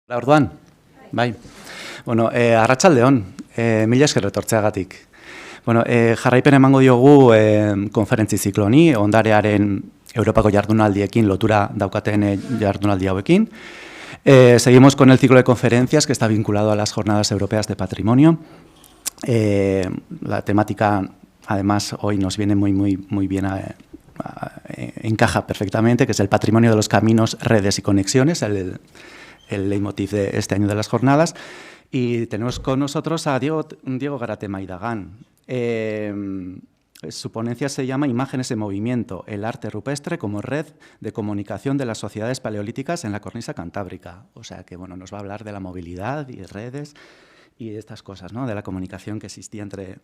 Orduan, bai. Bueno, arratsaldeon, mila esker etortzeagatik. Bueno, jarraipen emango diogu konferentzi ziklo honi, ondarearen Europako jardunaldiekin lotura daukaten jardunaldi hauekin. Seguimos con el ciclo de conferencias que está vinculado a las Jornadas Europeas de Patrimonio. La temática, además, hoy nos viene muy bien encaja perfectamente, que es el patrimonio de los caminos, redes y conexiones, el leitmotiv de este año de las jornadas. Y tenemos con nosotros a Diego Garate Maidagán. Su ponencia se llama Imágenes en movimiento, el arte rupestre como red de comunicación de las sociedades paleolíticas en la cornisa cantábrica. O sea que bueno, nos va a hablar de la movilidad y redes y estas cosas, ¿no? De la comunicación que existía entre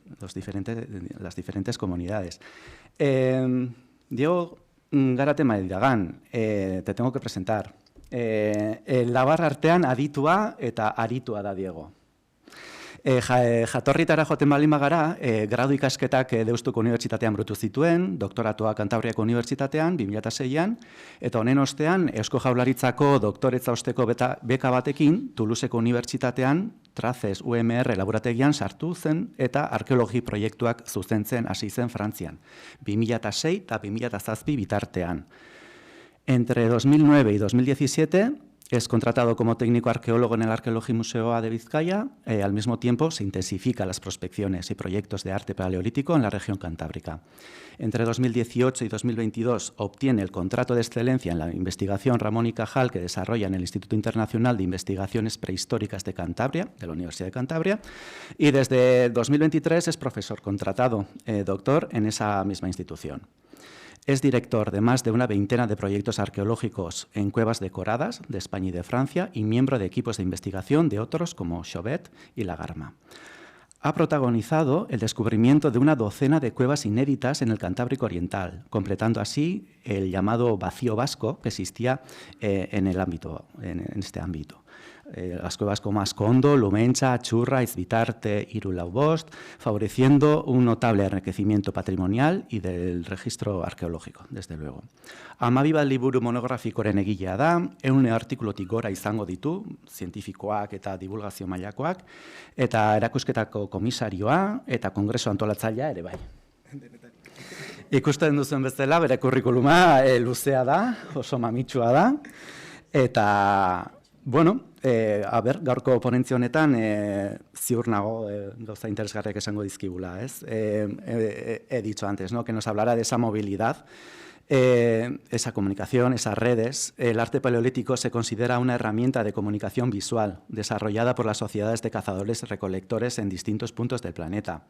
las diferentes comunidades. Diego Garate Maidagán, te tengo que presentar. Labar artean aditua eta aritua da Diego. Jatorritara joaten baldin bagara, gradu ikasketak Deustuko Unibertsitatean burutu zituen, doktoratua Kantabriako Unibertsitatean 2006an, eta honen ostean Eusko Jaurlaritzako doktoretza osteko beka batekin Toulouseko Unibertsitatean Traces UMR laborategian sartu zen eta arkeologi proiektuak zuzentzen hasi zen Frantzian, 2006 eta 2007 bitartean. Entre 2009 y 2017 es contratado como técnico arqueólogo en el Arqueologia Museo de Vizcaya. Al mismo tiempo se intensifican las prospecciones y proyectos de arte paleolítico en la región cantábrica. Entre 2018 y 2022 obtiene el contrato de excelencia en la investigación Ramón y Cajal que desarrolla en el Instituto Internacional de Investigaciones Prehistóricas de Cantabria, de la Universidad de Cantabria, y desde 2023 es profesor contratado, doctor, en esa misma institución. Es director de más de una veintena de proyectos arqueológicos en cuevas decoradas de España y de Francia y miembro de equipos de investigación de otros como Chauvet y La Garma. Ha protagonizado el descubrimiento de una docena de cuevas inéditas en el Cantábrico Oriental, completando así el llamado vacío vasco que existía en este ámbito. Las cuevas como Ascondo, Lumencha, Churra, Izbitarte, Irulaubost, favoreciendo un notable enriquecimiento patrimonial y del registro arqueológico, desde luego. Amabiba liburu monografikoren egilea da, 100 artikulutik gora izango ditu, zientifikoak eta divulgazio mailakoak, eta erakusketako komisarioa eta kongreso antolatzailea ere bai. Ikusten duzuen bezala, bere kurrikuluma luzea da, oso mamitsua da, eta, bueno, gaurko ponentzia honetan ziur nago gauza interesgarriak esango dizkigula, ez? He dicho antes, ¿no? Que nos hablará de esa movilidad, esa comunicación, esas redes. El arte paleolítico se considera una herramienta de comunicación visual desarrollada por las sociedades de cazadores y recolectores en distintos puntos del planeta.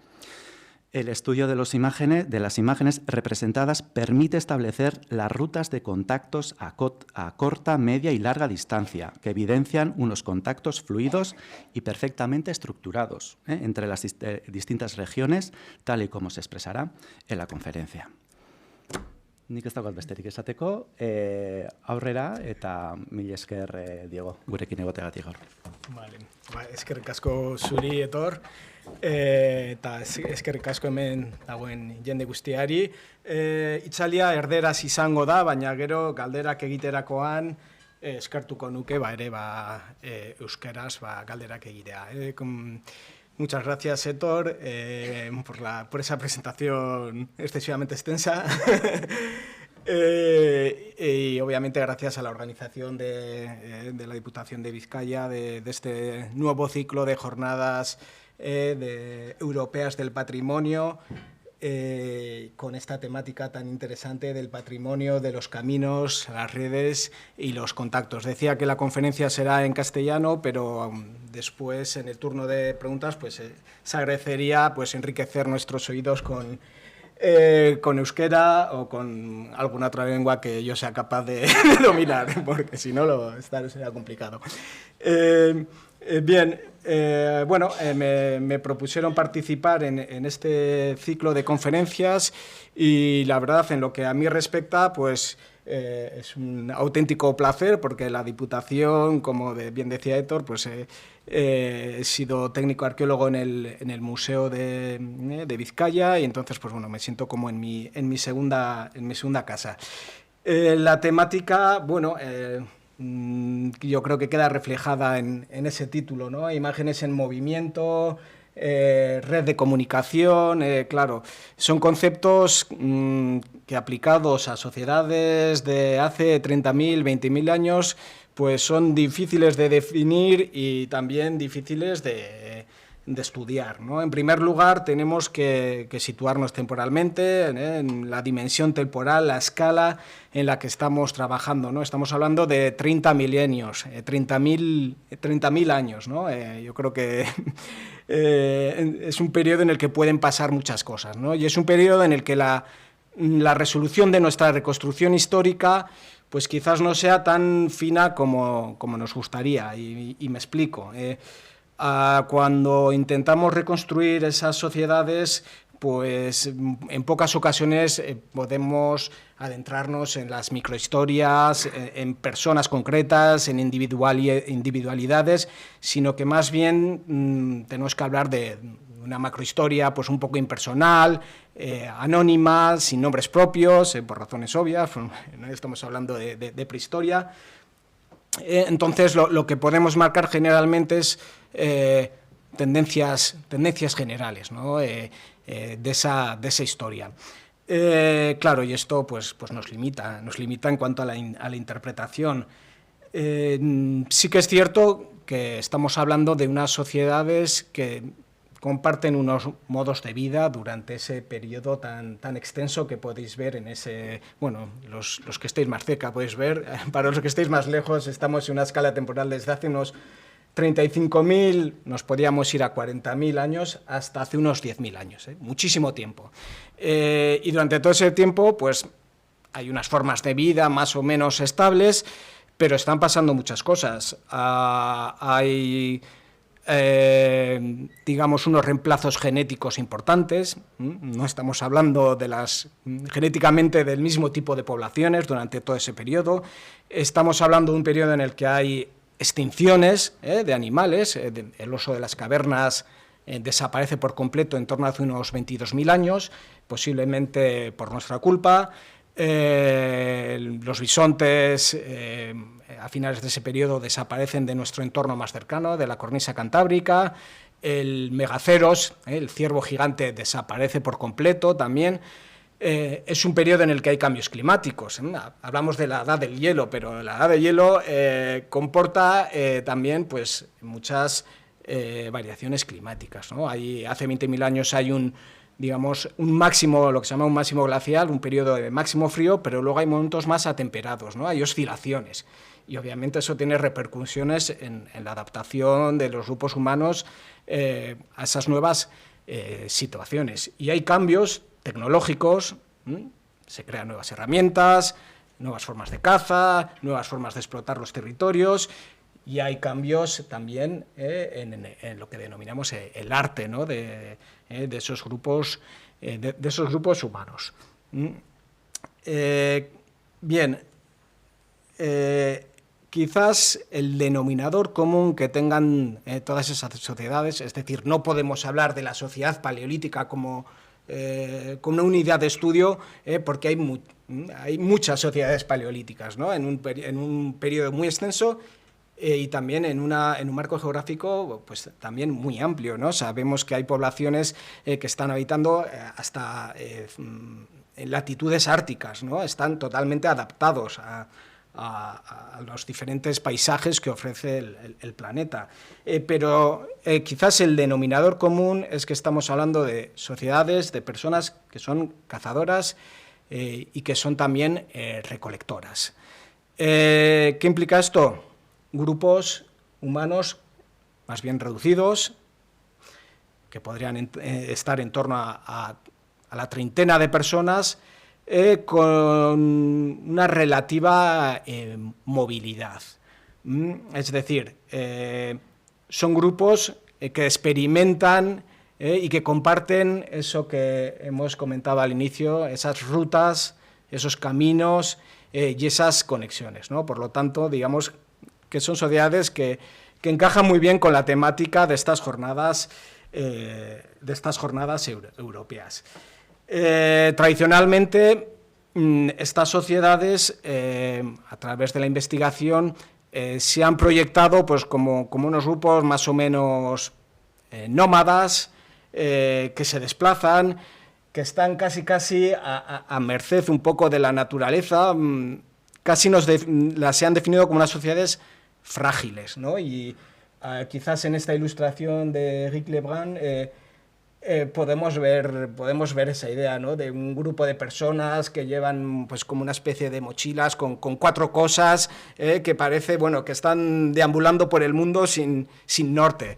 El estudio de las imágenes representadas permite establecer las rutas de contactos a corta, media y larga distancia, que evidencian unos contactos fluidos y perfectamente estructurados entre las distintas regiones, tal y como se expresará en la conferencia. Nik ez daukat besterik esateko, aurrera eta mila esker Diego, gurekin egoteagatik gaur. Vale. Eskerrik asko zuri etor, eta eskerrik asko hemen dagoen jende guztiari. Itzaldia erderaz izango da, baina gero galderak egiterakoan eskertuko nuke ere euskeraz galderak egitea. Muchas gracias, Héctor, por esa presentación excesivamente extensa. Y obviamente gracias a la organización de la Diputación de Vizcaya de este nuevo ciclo de jornadas europeas del patrimonio, con esta temática tan interesante del patrimonio, de los caminos, las redes y los contactos. Decía que la conferencia será en castellano, pero después, en el turno de preguntas, pues se agradecería enriquecer nuestros oídos con euskera o con alguna otra lengua que yo sea capaz de dominar, porque si no será complicado. Bien, me propusieron participar en este ciclo de conferencias y la verdad, en lo que a mí respecta, pues es un auténtico placer porque la Diputación, como bien decía Héctor, pues he sido técnico arqueólogo en el Museo de Vizcaya y entonces pues bueno, me siento como en mi segunda casa. La temática, bueno, yo creo que queda reflejada en ese título, ¿no? Imágenes en movimiento, red de comunicación, claro, son conceptos que aplicados a sociedades de hace 30.000, 20.000 años, pues son difíciles de definir y también difíciles de estudiar, ¿no? En primer lugar, tenemos que situarnos temporalmente en la dimensión temporal, la escala en la que estamos trabajando, ¿no? Estamos hablando de 30 milenios, 30.000 años, ¿no? Yo creo que es un periodo en el que pueden pasar muchas cosas, ¿no? Y es un periodo en el que la resolución de nuestra reconstrucción histórica pues quizás no sea tan fina como nos gustaría, y me explico. Cuando intentamos reconstruir esas sociedades, pues en pocas ocasiones podemos adentrarnos en las microhistorias, en personas concretas, en individualidades, sino que más bien tenemos que hablar de una macrohistoria pues un poco impersonal, anónima, sin nombres propios, por razones obvias, no estamos hablando de prehistoria. Entonces, lo que podemos marcar generalmente es tendencias generales, ¿no? de esa historia. Claro, y esto pues nos limita en cuanto a la interpretación. Sí que es cierto que estamos hablando de unas sociedades que comparten unos modos de vida durante ese periodo tan extenso que podéis ver en ese... Bueno, los que estéis más cerca podéis ver, para los que estéis más lejos estamos en una escala temporal desde hace unos 35.000, nos podíamos ir a 40.000 años, hasta hace unos 10.000 años, muchísimo tiempo. Y durante todo ese tiempo, pues hay unas formas de vida más o menos estables, pero están pasando muchas cosas. Hay... digamos, unos reemplazos genéticos importantes, no estamos hablando genéticamente del mismo tipo de poblaciones durante todo ese periodo, estamos hablando de un periodo en el que hay extinciones de animales, el oso de las cavernas desaparece por completo en torno a hace unos 22.000 años, posiblemente por nuestra culpa. Los bisontes a finales de ese periodo desaparecen de nuestro entorno más cercano, de la cornisa cantábrica. El megaceros, el ciervo gigante, desaparece por completo también. Es un periodo en el que hay cambios climáticos. Hablamos de la edad del hielo, pero la edad del hielo comporta también pues, muchas variaciones climáticas, ¿no? Hace 20.000 años hay un máximo, lo que se llama un máximo glacial, un periodo de máximo frío, pero luego hay momentos más atemperados, ¿no? Hay oscilaciones. Y obviamente eso tiene repercusiones en la adaptación de los grupos humanos a esas nuevas situaciones. Y hay cambios tecnológicos, se crean nuevas herramientas, nuevas formas de caza, nuevas formas de explotar los territorios, y hay cambios también en lo que denominamos el arte, ¿no? de esos grupos humanos. Bien, quizás el denominador común que tengan todas esas sociedades, es decir, no podemos hablar de la sociedad paleolítica como una unidad de estudio, porque hay muchas sociedades paleolíticas, ¿no? en un periodo muy extenso, y también en un marco geográfico pues también muy amplio, ¿no? Sabemos que hay poblaciones que están habitando hasta en latitudes árticas, ¿no? Están totalmente adaptados a los diferentes paisajes que ofrece el planeta. Pero quizás el denominador común es que estamos hablando de sociedades, de personas que son cazadoras y que son también recolectoras. ¿Qué implica esto? Grupos humanos más bien reducidos, que podrían estar en torno a la treintena de personas, con una relativa movilidad. Es decir, son grupos que experimentan y que comparten eso que hemos comentado al inicio, esas rutas, esos caminos y esas conexiones, ¿no? Por lo tanto, digamos que son sociedades que encajan muy bien con la temática de estas jornadas europeas. Tradicionalmente, estas sociedades, a través de la investigación, se han proyectado pues, como unos grupos más o menos nómadas, que se desplazan, que están casi a merced un poco de la naturaleza, casi se han definido como unas sociedades frágiles, ¿no? Y quizás en esta ilustración de Eric Lebrun podemos ver esa idea, ¿no? De un grupo de personas que llevan pues como una especie de mochilas con 4 cosas, que parece, bueno, que están deambulando por el mundo sin norte.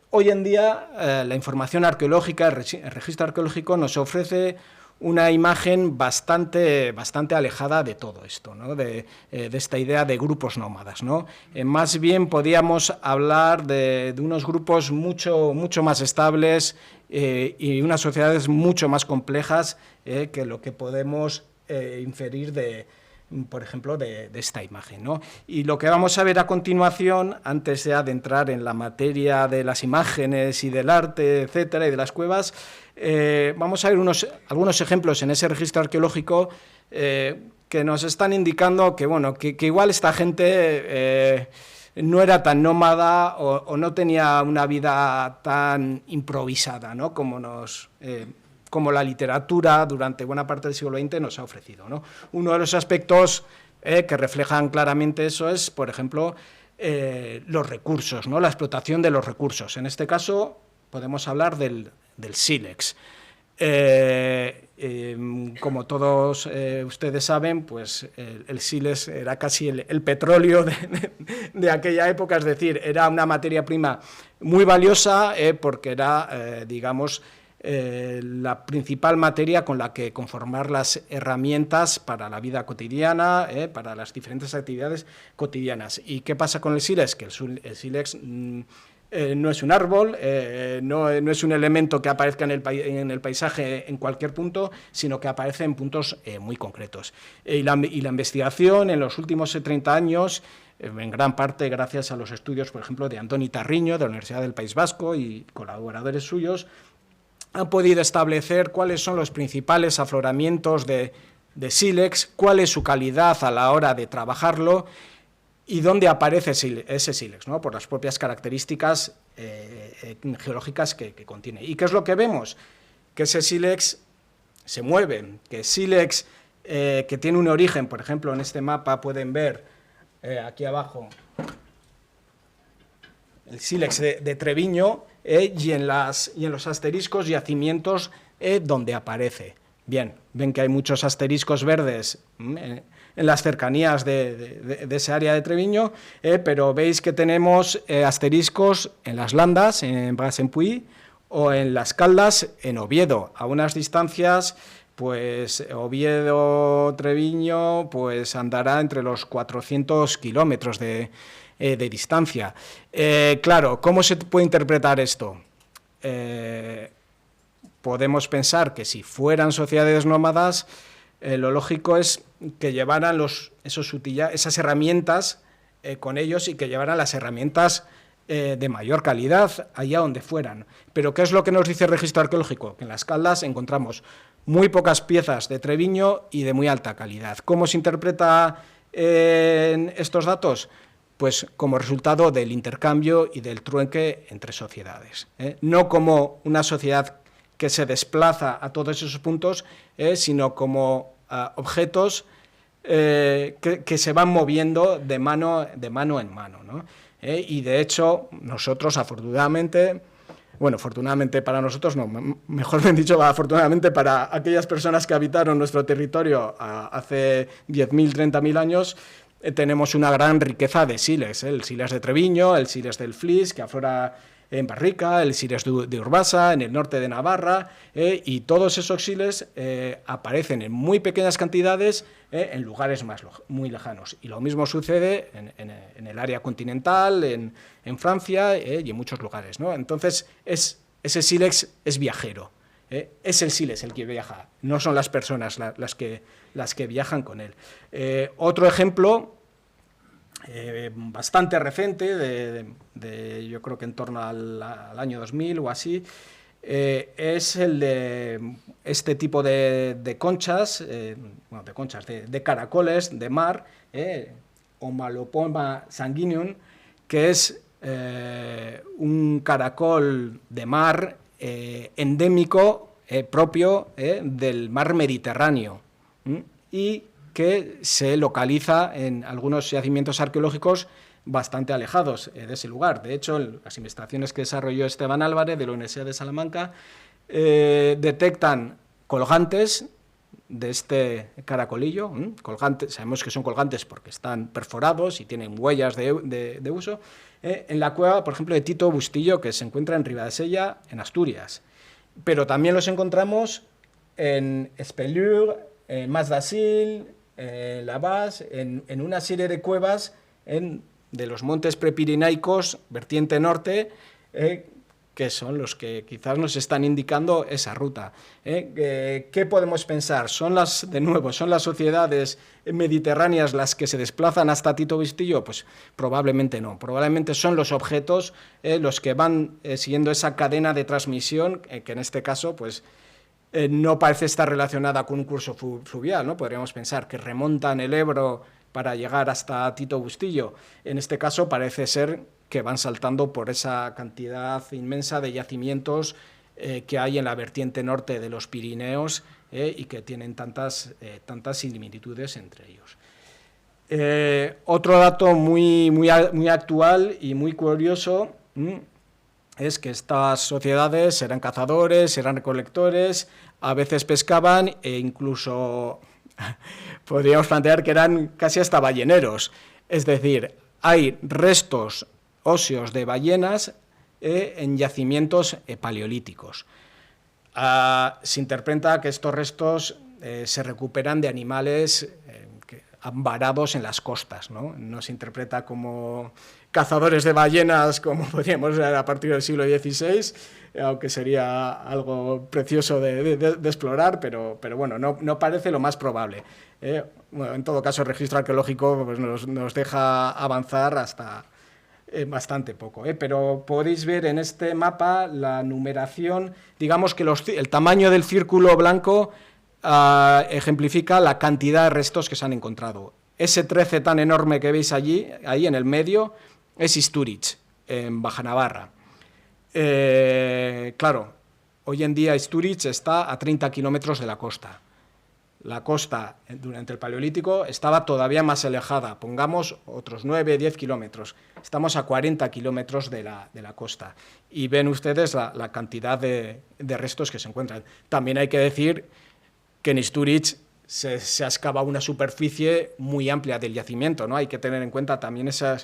Hoy en día la información arqueológica, el registro arqueológico nos ofrece una imagen bastante alejada de todo esto, ¿no? de esta idea de grupos nómadas, ¿no? Más bien podíamos hablar de unos grupos mucho más estables y unas sociedades mucho más complejas que lo que podemos inferir por ejemplo, de esta imagen, ¿no? Y lo que vamos a ver a continuación, antes de adentrar en la materia de las imágenes y del arte, etcétera, y de las cuevas, vamos a ver algunos ejemplos en ese registro arqueológico que nos están indicando que, bueno, que igual esta gente no era tan nómada o no tenía una vida tan improvisada, ¿no? Como la literatura durante buena parte del siglo XX nos ha ofrecido, ¿no? Uno de los aspectos que reflejan claramente eso es, por ejemplo, los recursos, ¿no? La explotación de los recursos. En este caso podemos hablar del sílex. Como todos ustedes saben, pues el sílex era casi el petróleo de aquella época, es decir, era una materia prima muy valiosa porque era, digamos, la principal materia con la que conformar las herramientas para la vida cotidiana, para las diferentes actividades cotidianas. ¿Y qué pasa con el sílex? Que el sílex no es un árbol, no es un elemento que aparezca en el paisaje en cualquier punto, sino que aparece en puntos muy concretos. Y la investigación en los últimos 30 años, en gran parte gracias a los estudios, por ejemplo, de Antoni Tarriño, de la Universidad del País Vasco y colaboradores suyos, han podido establecer cuáles son los principales afloramientos de sílex, cuál es su calidad a la hora de trabajarlo y dónde aparece ese sílex, ¿no? Por las propias características geológicas que contiene. ¿Y qué es lo que vemos? Que ese sílex se mueve, que sílex que tiene un origen, por ejemplo, en este mapa pueden ver aquí abajo el sílex de Treviño, y en los asteriscos yacimientos donde aparece. Bien, ven que hay muchos asteriscos verdes en las cercanías de esa área de Treviño, pero veis que tenemos asteriscos en las Landas, en Bras-en-Puy, o en las Caldas, en Oviedo, a unas distancias, pues Oviedo-Treviño pues andará entre los 400 kilómetros de distancia. Claro, ¿cómo se puede interpretar esto? Podemos pensar que si fueran sociedades nómadas, lo lógico es que llevaran esas herramientas con ellos y que llevaran las herramientas de mayor calidad allá donde fueran. Pero ¿qué es lo que nos dice el registro arqueológico? Que en las Caldas encontramos muy pocas piezas de Treviño y de muy alta calidad. ¿Cómo se interpreta estos datos? Pues como resultado del intercambio y del trueque entre sociedades, no como una sociedad que se desplaza a todos esos puntos, sino como objetos que se van moviendo de mano en mano, ¿no? Y de hecho nosotros afortunadamente para nosotros no, mejor bien dicho, afortunadamente para aquellas personas que habitaron nuestro territorio hace 10.000, 30.000 años, tenemos una gran riqueza de sílex, el sílex de Treviño, el sílex del Flix, que aflora en Barrica, el sílex de Urbasa, en el norte de Navarra, y todos esos sílex aparecen en muy pequeñas cantidades en lugares muy lejanos. Y lo mismo sucede en el área continental, en Francia y en muchos lugares, ¿no? Entonces, ese sílex es viajero. Es el sílex el que viaja, no son las personas las que viajan con él. Otro ejemplo bastante reciente, yo creo que en torno al año 2000 o así, es el de este tipo de conchas, de caracoles de mar, Homalopoma sanguineum, que es un caracol de mar endémico propio del mar Mediterráneo y que se localiza en algunos yacimientos arqueológicos bastante alejados de ese lugar. De hecho, las investigaciones que desarrolló Esteban Álvarez de la Universidad de Salamanca detectan colgantes de este caracolillo, colgantes, sabemos que son colgantes porque están perforados y tienen huellas de uso, en la cueva, por ejemplo, de Tito Bustillo, que se encuentra en Ribadesella, en Asturias. Pero también los encontramos en Espelure, en Mas d'Asil, en La Base, en una serie de cuevas de los montes prepirinaicos, vertiente norte, que son los que quizás nos están indicando esa ruta. ¿Qué podemos pensar? De nuevo, ¿son las sociedades mediterráneas las que se desplazan hasta Tito Bustillo? Pues probablemente no. Probablemente son los objetos los que van siguiendo esa cadena de transmisión, que en este caso pues, no parece estar relacionada con un curso fluvial, ¿no? Podríamos pensar que remontan el Ebro para llegar hasta Tito Bustillo. En este caso parece ser que van saltando por esa cantidad inmensa de yacimientos que hay en la vertiente norte de los Pirineos y que tienen tantas similitudes entre ellos. Otro dato muy actual y muy curioso es que estas sociedades eran cazadores, eran recolectores, a veces pescaban e incluso podríamos plantear que eran casi hasta balleneros. Es decir, hay restos óseos de ballenas en yacimientos paleolíticos. Se interpreta que estos restos se recuperan de animales varados en las costas, no se interpreta como cazadores de ballenas como podríamos ver a partir del siglo XVI, aunque sería algo precioso de explorar, pero bueno, no parece lo más probable. Bueno, en todo caso, el registro arqueológico pues, nos deja avanzar hasta bastante poco, pero podéis ver en este mapa la numeración, digamos que el tamaño del círculo blanco ejemplifica la cantidad de restos que se han encontrado. Ese 13 tan enorme que veis ahí en el medio, es Istúriz, en Baja Navarra. Claro, hoy en día Istúriz está a 30 kilómetros de la costa. La costa, durante el Paleolítico, estaba todavía más alejada, pongamos otros 9, 10 kilómetros. Estamos a 40 kilómetros de la costa. Y ven ustedes la cantidad de restos que se encuentran. También hay que decir que en Istúriz se ha excavado una superficie muy amplia del yacimiento, ¿no? Hay que tener en cuenta también ese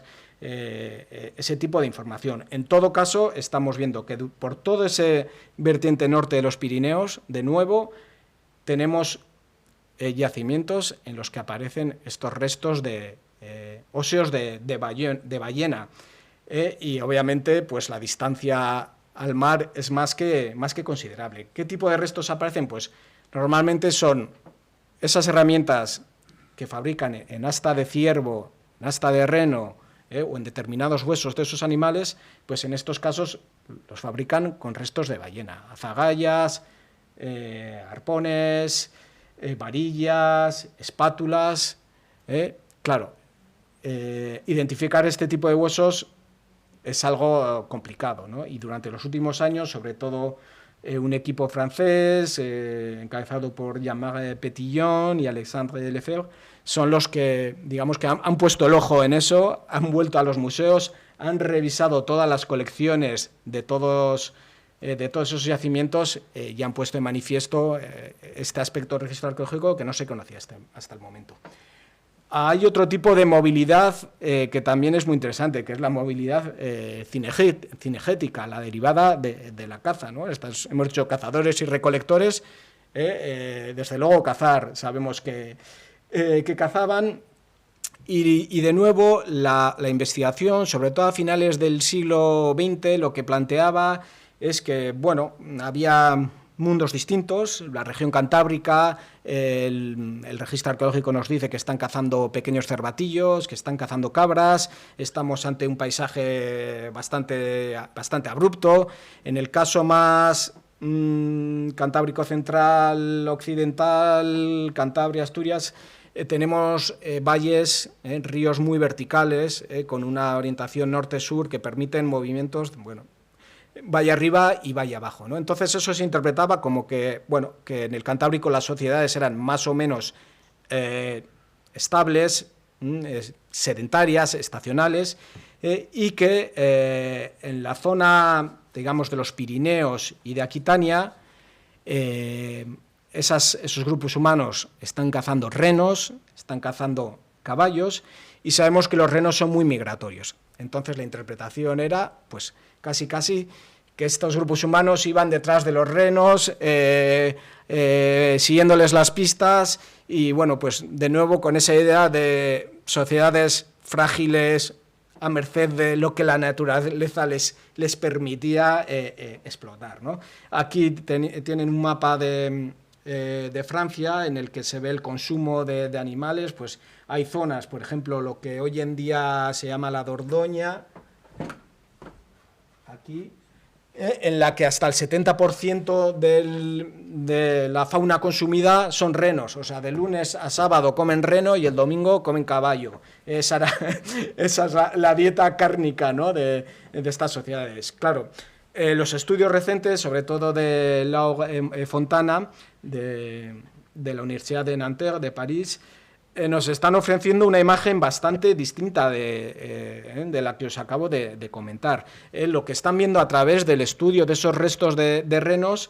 tipo de información. En todo caso, estamos viendo que por todo ese vertiente norte de los Pirineos, de nuevo, tenemos yacimientos en los que aparecen estos restos óseos de ballena. Y obviamente pues, la distancia al mar es más que considerable. ¿Qué tipo de restos aparecen? Pues normalmente son esas herramientas que fabrican en asta de ciervo, en asta de reno o en determinados huesos de esos animales, pues en estos casos los fabrican con restos de ballena, azagallas, arpones, varillas, espátulas. Claro, identificar este tipo de huesos es algo complicado, ¿no? Y durante los últimos años, sobre todo un equipo francés encabezado por Jean-Marc Petillon y Alexandre Lefebvre son los que, digamos, que han puesto el ojo en eso, han vuelto a los museos, han revisado todas las colecciones de todos esos yacimientos y han puesto en manifiesto este aspecto del registro arqueológico que no se conocía hasta el momento. Hay otro tipo de movilidad que también es muy interesante, que es la movilidad cinegética, la derivada de la caza, ¿no? Hemos dicho cazadores y recolectores, desde luego cazar, sabemos que cazaban, y de nuevo la investigación, sobre todo a finales del siglo XX, lo que planteaba es que, bueno, había mundos distintos, la región cantábrica, el registro arqueológico nos dice que están cazando pequeños cervatillos, que están cazando cabras, estamos ante un paisaje bastante abrupto. En el caso más cantábrico central, occidental, Cantabria, Asturias, tenemos valles, ríos muy verticales, con una orientación norte-sur que permiten movimientos, bueno, valle arriba y valle abajo, ¿no? Entonces eso se interpretaba como que, bueno, que en el Cantábrico las sociedades eran más o menos estables, sedentarias, estacionales, y que en la zona, digamos, de los Pirineos y de Aquitania, esos grupos humanos están cazando renos, están cazando caballos, y sabemos que los renos son muy migratorios. Entonces la interpretación era, pues, casi que estos grupos humanos iban detrás de los renos, siguiéndoles las pistas, y bueno, pues de nuevo con esa idea de sociedades frágiles, a merced de lo que la naturaleza les permitía explotar, ¿no? Aquí tienen un mapa de Francia en el que se ve el consumo de animales. Pues hay zonas, por ejemplo, lo que hoy en día se llama la Dordoña, aquí, en la que hasta el 70% de la fauna consumida son renos, o sea, de lunes a sábado comen reno y el domingo comen caballo. Esa es la dieta cárnica, ¿no?, de estas sociedades. Claro, los estudios recientes, sobre todo de Lau Fontana, de la Universidad de Nanterre, de París, nos están ofreciendo una imagen bastante distinta de la que os acabo de comentar. Lo que están viendo a través del estudio de esos restos de renos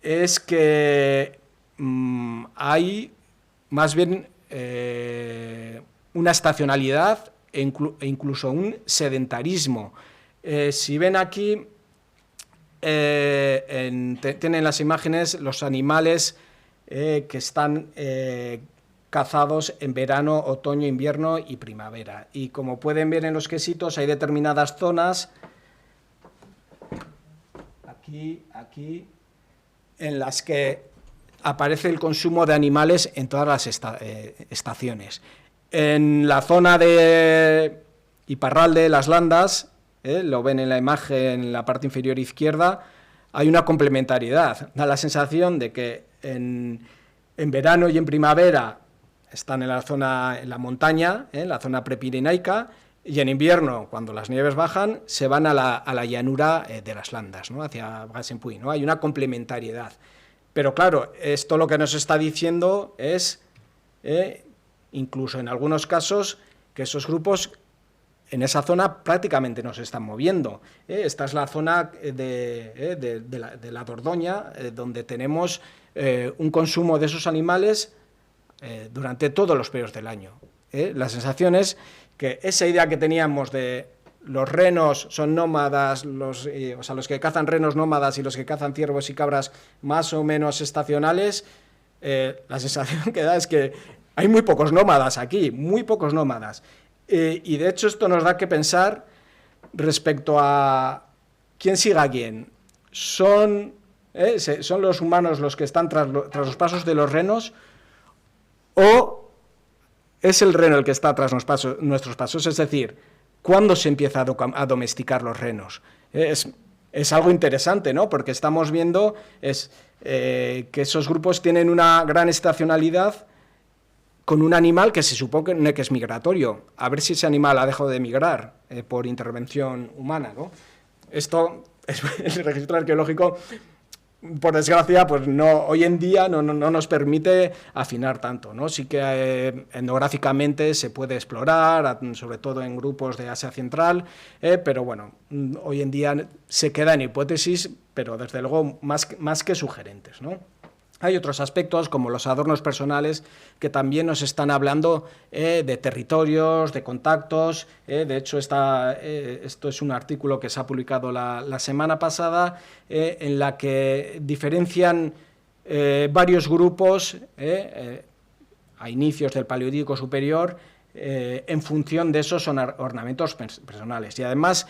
es que hay más bien una estacionalidad e incluso un sedentarismo. Si ven aquí, tienen las imágenes los animales que están cazados en verano, otoño, invierno y primavera. Y como pueden ver en los quesitos, hay determinadas zonas, aquí, en las que aparece el consumo de animales en todas las estaciones. En la zona de Iparralde, Las Landas, lo ven en la imagen en la parte inferior izquierda, hay una complementariedad. Da la sensación de que en verano y en primavera están en la montaña, en la zona prepirenaica, y en invierno, cuando las nieves bajan, se van a la llanura de las Landas, ¿no?, hacia Bras-en-Puy, ¿no? Hay una complementariedad. Pero claro, esto lo que nos está diciendo es, incluso en algunos casos, que esos grupos en esa zona prácticamente no se están moviendo. Esta es la zona de la Dordoña, donde tenemos un consumo de esos animales durante todos los periodos del año. La sensación es que esa idea que teníamos de los renos son nómadas, los que cazan renos nómadas y los que cazan ciervos y cabras más o menos estacionales, la sensación que da es que hay muy pocos nómadas aquí, muy pocos nómadas. Y de hecho esto nos da que pensar respecto a quién sigue a quién. ¿Son los humanos los que están tras los pasos de los renos, o es el reno el que está tras nuestros pasos? Es decir, ¿cuándo se empieza a domesticar los renos? Es algo interesante, ¿no?, porque estamos viendo que esos grupos tienen una gran estacionalidad con un animal que se supone que es migratorio. A ver si ese animal ha dejado de migrar por intervención humana, ¿no? Esto, el registro arqueológico, por desgracia, pues no, hoy en día no nos permite afinar tanto, ¿no? Sí que etnográficamente se puede explorar, sobre todo en grupos de Asia Central, pero bueno, hoy en día se queda en hipótesis, pero desde luego más que sugerentes, ¿no? Hay otros aspectos, como los adornos personales, que también nos están hablando de territorios, de contactos. De hecho, esto es un artículo que se ha publicado la semana pasada, en la que diferencian varios grupos a inicios del Paleolítico Superior en función de esos ornamentos personales. Y además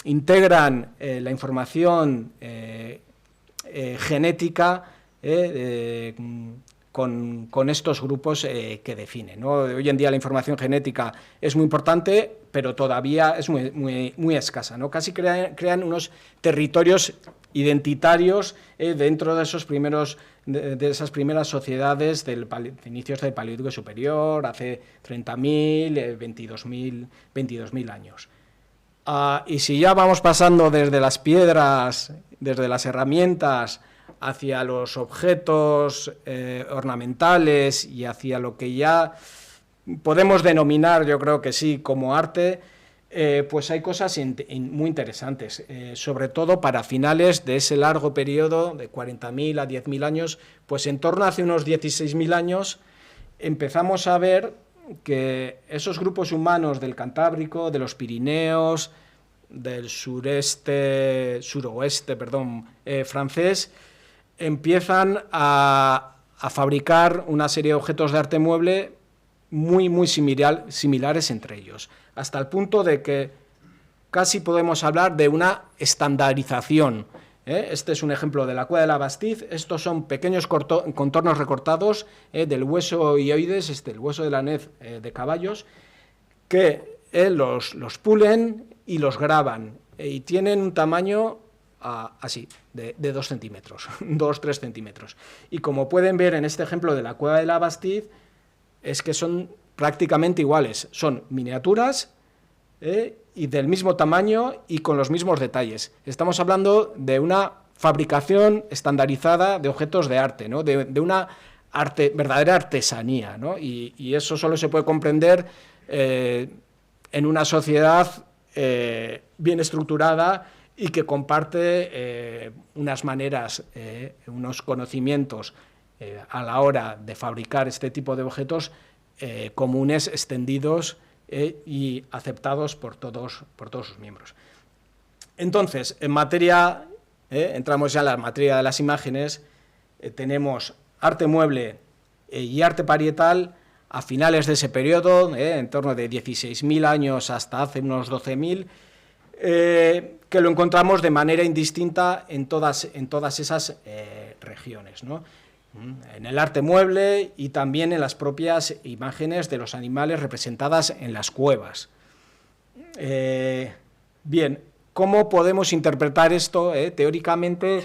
integran la información genética con estos grupos que definen, ¿no? Hoy en día la información genética es muy importante, pero todavía es muy escasa, ¿no? Casi crean unos territorios identitarios dentro de esos de esas primeras sociedades de inicios del Paleolítico Superior, hace 30.000, 22.000 años. Y si ya vamos pasando desde las piedras, desde las herramientas, hacia los objetos ornamentales y hacia lo que ya podemos denominar, yo creo que sí, como arte, pues hay cosas muy interesantes, sobre todo para finales de ese largo periodo de 40.000 a 10.000 años, pues en torno a hace unos 16.000 años empezamos a ver que esos grupos humanos del Cantábrico, de los Pirineos, del suroeste francés, empiezan a fabricar una serie de objetos de arte mueble muy similares entre ellos, hasta el punto de que casi podemos hablar de una estandarización. Este es un ejemplo de la cueva de la Bastide. Estos son pequeños contornos recortados del hueso hioides, el hueso de la nez de caballos, que los pulen y los graban, y tienen un tamaño así, de 2 centímetros, 2-3 centímetros. Y como pueden ver en este ejemplo de la cueva de la Bastide, es que son prácticamente iguales, son miniaturas y del mismo tamaño y con los mismos detalles. Estamos hablando de una fabricación estandarizada de objetos de arte, ¿no? de una verdadera artesanía, ¿no? Y eso solo se puede comprender en una sociedad bien estructurada y que comparte unas maneras, unos conocimientes a la hora de fabricar este tipo de objetos comunes, extendidos y aceptados por todos sus miembros. Entonces, en materia, entramos ya en la materia de las imágenes, tenemos arte mueble y arte parietal a finales de ese periodo, en torno de 16.000 años hasta hace unos 12.000, que lo encontramos de manera indistinta en todas esas regiones, ¿no? En el arte mueble y también en las propias imágenes de los animales representadas en las cuevas. Bien, ¿cómo podemos interpretar esto teóricamente?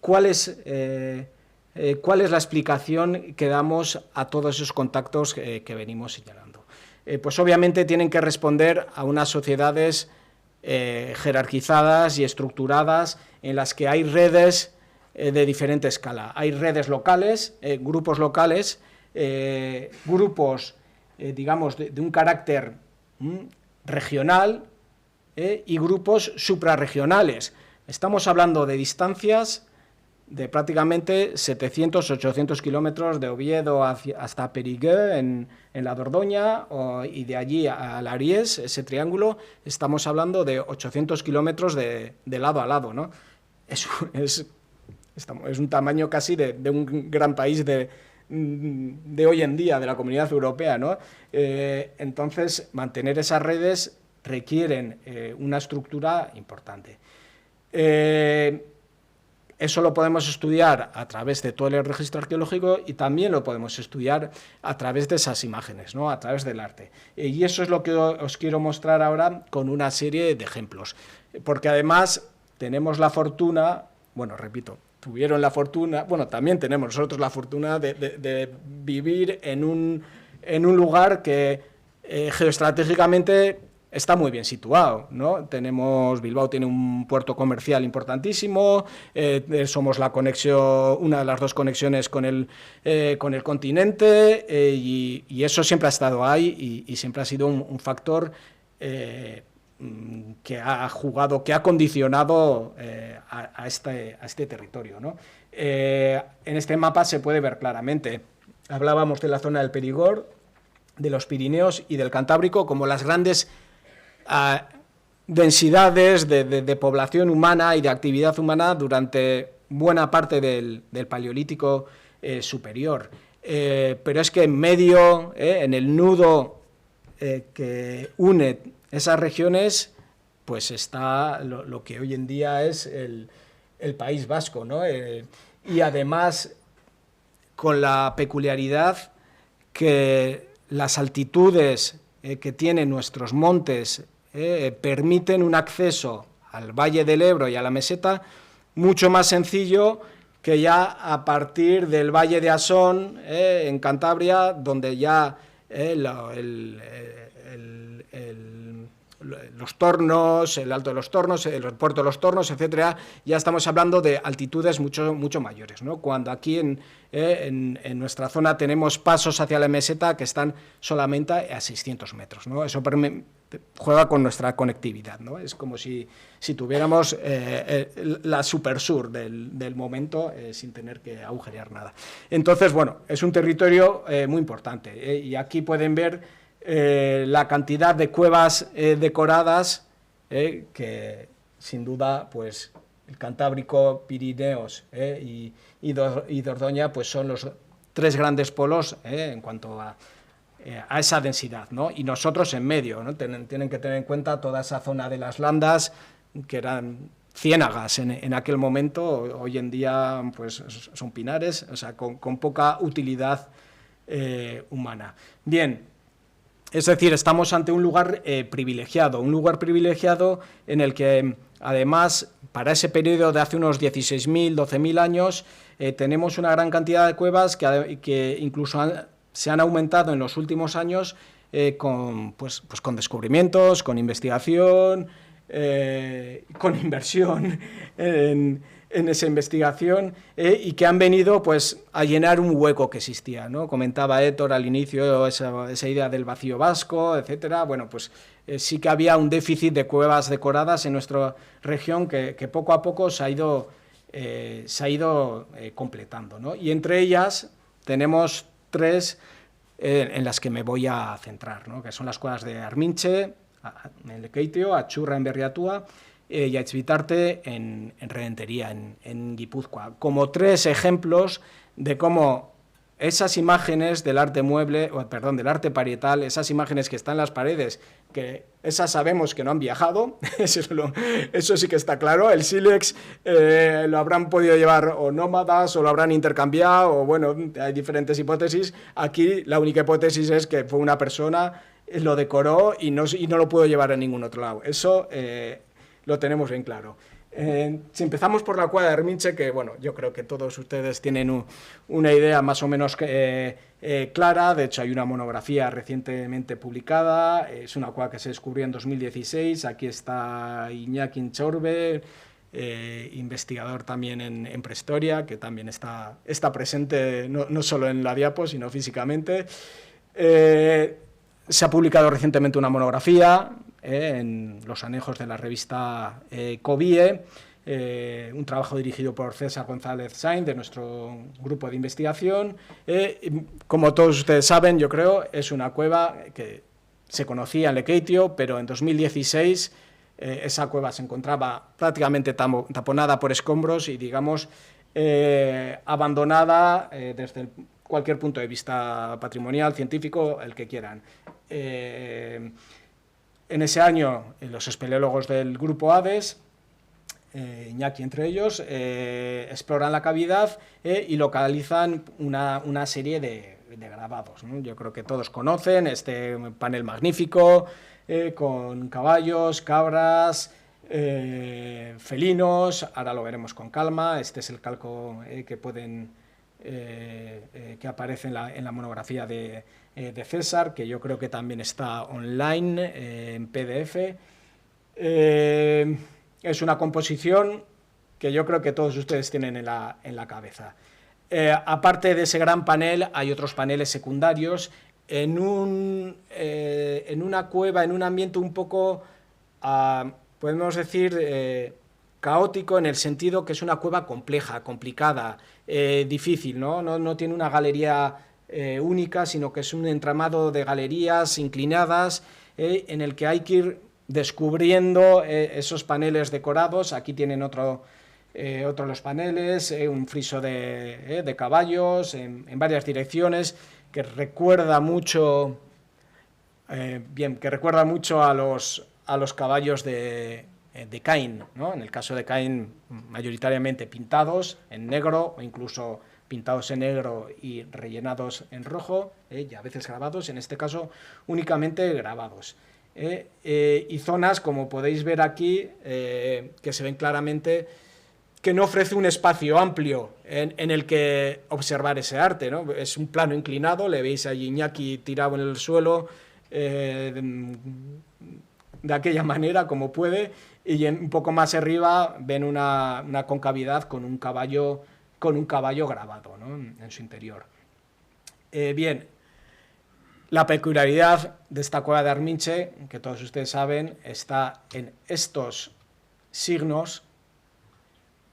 ¿Cuál es la explicación que damos a todos esos contactos que venimos señalando? Pues obviamente tienen que responder a unas sociedades jerarquizadas y estructuradas en las que hay redes de diferente escala. Hay redes locales, grupos locales, grupos, digamos, de un carácter regional y grupos suprarregionales. Estamos hablando de distancias de prácticamente 700-800 kilómetros de Oviedo hasta Périgueux, en la Dordoña, y de allí a L'Ariège, ese triángulo, estamos hablando de 800 kilómetros de lado a lado, ¿no? Es un tamaño casi de un gran país de hoy en día, de la Comunidad Europea, ¿no? Entonces, mantener esas redes requieren una estructura importante. Eso lo podemos estudiar a través de todo el registro arqueológico y también lo podemos estudiar a través de esas imágenes, ¿no? A través del arte. Y eso es lo que os quiero mostrar ahora con una serie de ejemplos. Porque además tenemos la fortuna, bueno, repito, tuvieron la fortuna, bueno, también tenemos nosotros la fortuna de vivir en un lugar que geoestratégicamente está muy bien situado, ¿no? Bilbao tiene un puerto comercial importantísimo, somos la conexión, una de las dos conexiones con el continente, y eso siempre ha estado ahí y siempre ha sido un factor que ha condicionado a este territorio, ¿no? En este mapa se puede ver claramente. Hablábamos de la zona del Perigord, de los Pirineos y del Cantábrico como las grandes densidades de población humana y de actividad humana durante buena parte del Paleolítico superior. Pero es que en medio, en el nudo que une esas regiones, pues está lo que hoy en día es el País Vasco, ¿no? Y además con la peculiaridad que las altitudes que tienen nuestros montes permiten un acceso al Valle del Ebro y a la meseta mucho más sencillo que ya a partir del Valle de Asón, en Cantabria, donde ya los Tornos, el Alto de los Tornos, el Puerto de los Tornos, etcétera, ya estamos hablando de altitudes mucho mayores, ¿no? Cuando aquí en nuestra zona tenemos pasos hacia la meseta que están solamente a 600 metros, ¿no? Eso juega con nuestra conectividad, ¿no? Es como si tuviéramos la supersur del momento sin tener que agujerear nada. Entonces, bueno, es un territorio muy importante, y aquí pueden ver la cantidad de cuevas decoradas que sin duda pues el Cantábrico, Pirineos y Dordoña pues son los tres grandes polos en cuanto a esa densidad, ¿no? Y nosotros en medio, ¿no? Tienen que tener en cuenta toda esa zona de las landas que eran ciénagas en aquel momento, hoy en día pues son pinares, o sea, con poca utilidad humana. Bien. Es decir, estamos ante un lugar privilegiado en el que, además, para ese periodo de hace unos 16.000, 12.000 años, tenemos una gran cantidad de cuevas que incluso se han aumentado en los últimos años con descubrimientos, con investigación, con inversión en esa investigación y que han venido pues a llenar un hueco que existía, ¿no? Comentaba Héctor al inicio esa idea del vacío vasco, etcétera. Bueno, pues sí que había un déficit de cuevas decoradas en nuestra región que poco a poco se ha ido completando, ¿no? Y entre ellas tenemos tres en las que me voy a centrar, ¿no? Que son las cuevas de Arminche, en Lekeitio, Achurra en Berriatúa y Aitzbitarte en Redentería, en Guipúzcoa, como tres ejemplos de cómo esas imágenes del arte del arte parietal, esas imágenes que están en las paredes, que esas sabemos que no han viajado, eso sí que está claro, el sílex lo habrán podido llevar o nómadas o lo habrán intercambiado, o bueno, hay diferentes hipótesis. Aquí la única hipótesis es que fue una persona, lo decoró y no lo pudo llevar a ningún otro lado. Eso lo tenemos bien claro. Si empezamos por la cueva de Arminche, que bueno, yo creo que todos ustedes tienen una idea más o menos clara. De hecho, hay una monografía recientemente publicada. Es una cueva que se descubrió en 2016. Aquí está Iñaki Inchorbe, investigador también en prehistoria, que también está presente no solo en la diapo, sino físicamente. Se ha publicado recientemente una monografía en los anejos de la revista COBIE, un trabajo dirigido por César González Sainz, de nuestro grupo de investigación. Como todos ustedes saben, yo creo, es una cueva que se conocía en Lekeitio, pero en 2016 esa cueva se encontraba prácticamente taponada por escombros y, digamos, abandonada desde cualquier punto de vista patrimonial, científico, el que quieran. En ese año, los espeleólogos del grupo Hades, Iñaki entre ellos, exploran la cavidad y localizan una serie de grabados, ¿no? Yo creo que todos conocen este panel magnífico con caballos, cabras, felinos. Ahora lo veremos con calma. Este es el calco que aparece en la monografía de César, que yo creo que también está online en PDF. Es una composición que yo creo que todos ustedes tienen en la cabeza. Aparte de ese gran panel, hay otros paneles secundarios en una cueva, en un ambiente un poco, podemos decir, caótico, en el sentido que es una cueva compleja, complicada, difícil, ¿no? No tiene una galería única, sino que es un entramado de galerías inclinadas en el que hay que ir descubriendo esos paneles decorados. Aquí tienen otro los paneles, un friso de caballos en varias direcciones, que recuerda mucho a los caballos de Caín, ¿no? En el caso de Caín, mayoritariamente pintados en negro o incluso pintados en negro y rellenados en rojo, y a veces grabados, en este caso únicamente grabados. Y zonas, como podéis ver aquí, que se ven claramente, que no ofrece un espacio amplio en el que observar ese arte, ¿no? Es un plano inclinado, le veis a Iñaki tirado en el suelo, de aquella manera como puede, y un poco más arriba ven una concavidad con un caballo grabado, ¿no?, en su interior. Bien, la peculiaridad de esta cueva de Arminche, que todos ustedes saben, está en estos signos,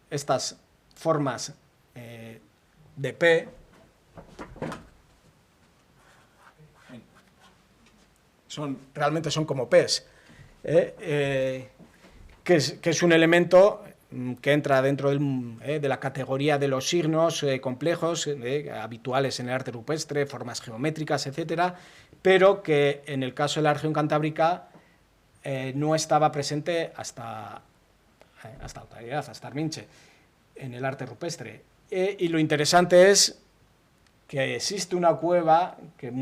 estas formas de P, realmente son como P's, que es un elemento que entra dentro de la categoría de los signos complejos habituales en el arte rupestre, formas geométricas, etcétera, pero que en el caso de la región cantábrica no estaba presente hasta Altairez, hasta Arminche, en el arte rupestre. Y lo interesante es que existe una cueva que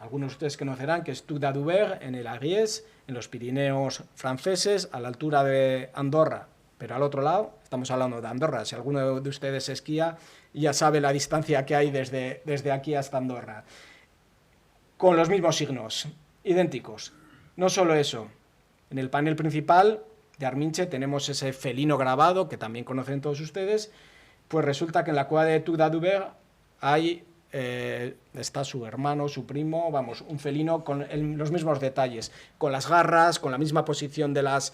algunos de ustedes conocerán, que es Tuc d'Adoubert, en el Ariès, en los Pirineos franceses, a la altura de Andorra, pero al otro lado. Estamos hablando de Andorra. Si alguno de ustedes esquía, ya sabe la distancia que hay desde aquí hasta Andorra. Con los mismos signos, idénticos. No solo eso, en el panel principal de Arminche tenemos ese felino grabado, que también conocen todos ustedes. Pues resulta que en la cueva de Tuc d'Adoubert está su hermano, su primo, vamos, un felino con los mismos detalles, con las garras, con la misma posición de las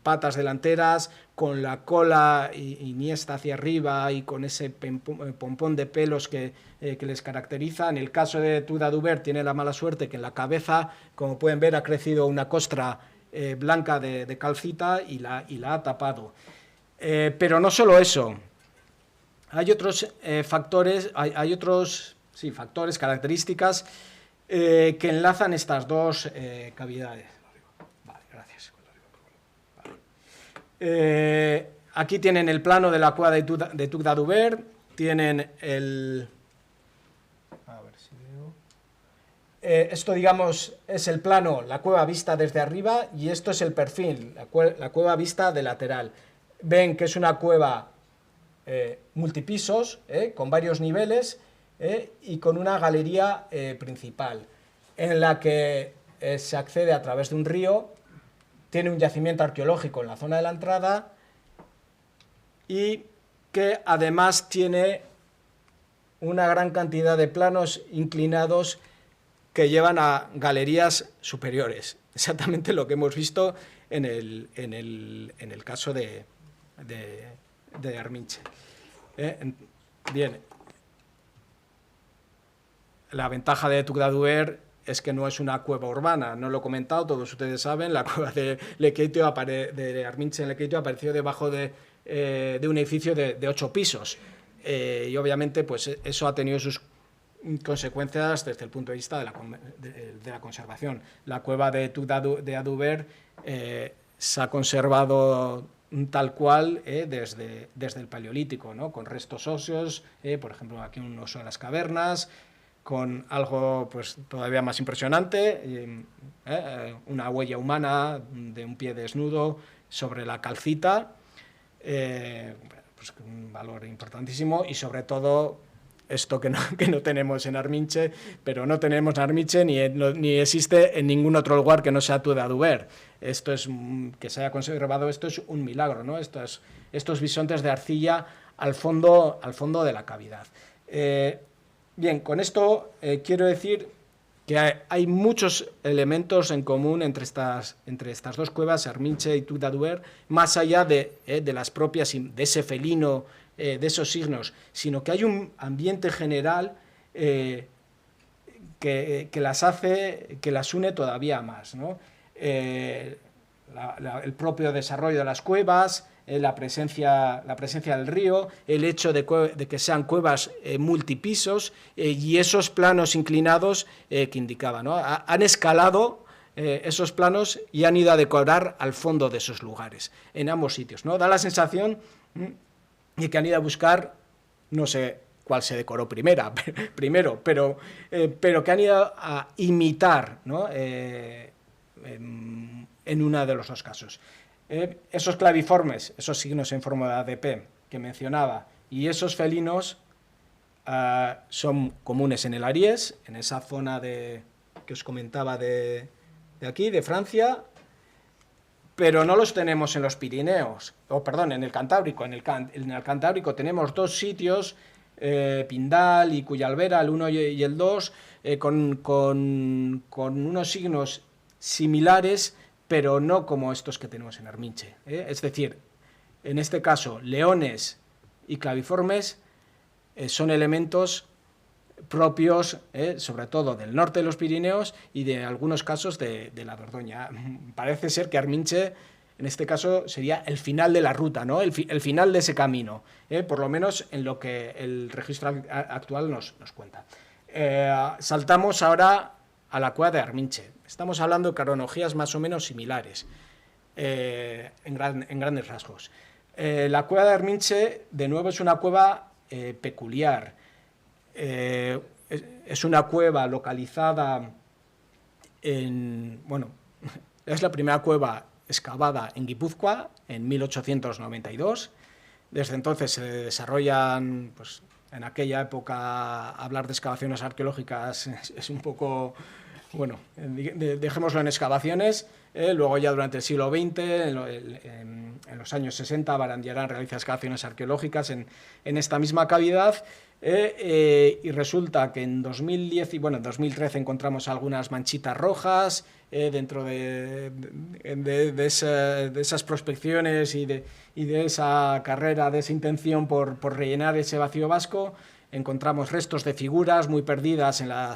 patas delanteras, con la cola iniesta hacia arriba y con ese pompón de pelos que les caracteriza. En el caso de Tuc d'Adoubert tiene la mala suerte que en la cabeza, como pueden ver, ha crecido una costra blanca de calcita y la ha tapado. Pero no solo eso. Hay otros factores, factores, características que enlazan estas dos cavidades. Vale, gracias. Aquí tienen el plano de la cueva de Tuc d'Adoubert, tienen el... A ver si veo... esto, digamos, es el plano, la cueva vista desde arriba, y esto es el perfil, la cueva vista de lateral. Ven que es una cueva multipisos, con varios niveles y con una galería principal, en la que se accede a través de un río, tiene un yacimiento arqueológico en la zona de la entrada y que además tiene una gran cantidad de planos inclinados que llevan a galerías superiores, exactamente lo que hemos visto en el caso de Arminche. Bien, la ventaja de Tuc d'Adoubert es que no es una cueva urbana, no lo he comentado, todos ustedes saben, la cueva de Arminche en Lequeitio apareció debajo de un edificio de 8 pisos, y obviamente pues eso ha tenido sus consecuencias desde el punto de vista de la conservación. La cueva de Tuc d'Adoubert se ha conservado tal cual desde el Paleolítico, ¿no?, con restos óseos, por ejemplo aquí un oso de las cavernas, con algo pues todavía más impresionante, una huella humana de un pie desnudo sobre la calcita, pues un valor importantísimo, y sobre todo esto que no tenemos en Arminche, pero no tenemos en Arminche ni existe en ningún otro lugar que no sea Tuc d'Adoubert. Esto es, que se haya conservado esto es un milagro, ¿no? Estos bisontes de arcilla al fondo de la cavidad. Bien, con esto quiero decir que hay muchos elementos en común entre estas dos cuevas, Arminche y Tuc d'Adoubert, más allá de las propias, de ese felino, de esos signos, sino que hay un ambiente general que las une todavía más, ¿no? El propio desarrollo de las cuevas, la presencia del río, el hecho de que sean cuevas multipisos, y esos planos inclinados que indicaban, ¿no? Han escalado esos planos y han ido a decorar al fondo de esos lugares, en ambos sitios, ¿no? Da la sensación de que han ido a buscar no sé cuál se decoró primero, pero que han ido a imitar, ¿no? En uno de los dos casos. Esos claviformes, esos signos en forma de ADP que mencionaba, y esos felinos son comunes en el Aries, en esa zona que os comentaba de aquí, de Francia, pero no los tenemos en los Pirineos, en el Cantábrico. En el Cantábrico tenemos dos sitios, Pindal y Cuyalvera, el 1 y el 2, con unos signos similares, pero no como estos que tenemos en Arminche. Es decir, en este caso, leones y claviformes son elementos propios, sobre todo del norte de los Pirineos y de algunos casos de la Dordoña. Parece ser que Arminche, en este caso, sería el final de la ruta, ¿no? el final de ese camino, por lo menos en lo que el registro actual nos cuenta. Saltamos ahora a la cueva de Arminche. Estamos hablando de cronologías más o menos similares, en grandes rasgos. La cueva de Arminche, de nuevo, es una cueva peculiar. Es una cueva localizada es la primera cueva excavada en Guipúzcoa en 1892. Desde entonces se desarrollan, pues, en aquella época hablar de excavaciones arqueológicas es un poco, bueno, dejémoslo en excavaciones. Luego ya durante el siglo XX, en los años 60, Barandiarán realiza excavaciones arqueológicas en esta misma cavidad. Y resulta que en 2013 encontramos algunas manchitas rojas dentro de esas prospecciones y de esa carrera, de esa intención por rellenar ese vacío vasco. Encontramos restos de figuras muy perdidas en la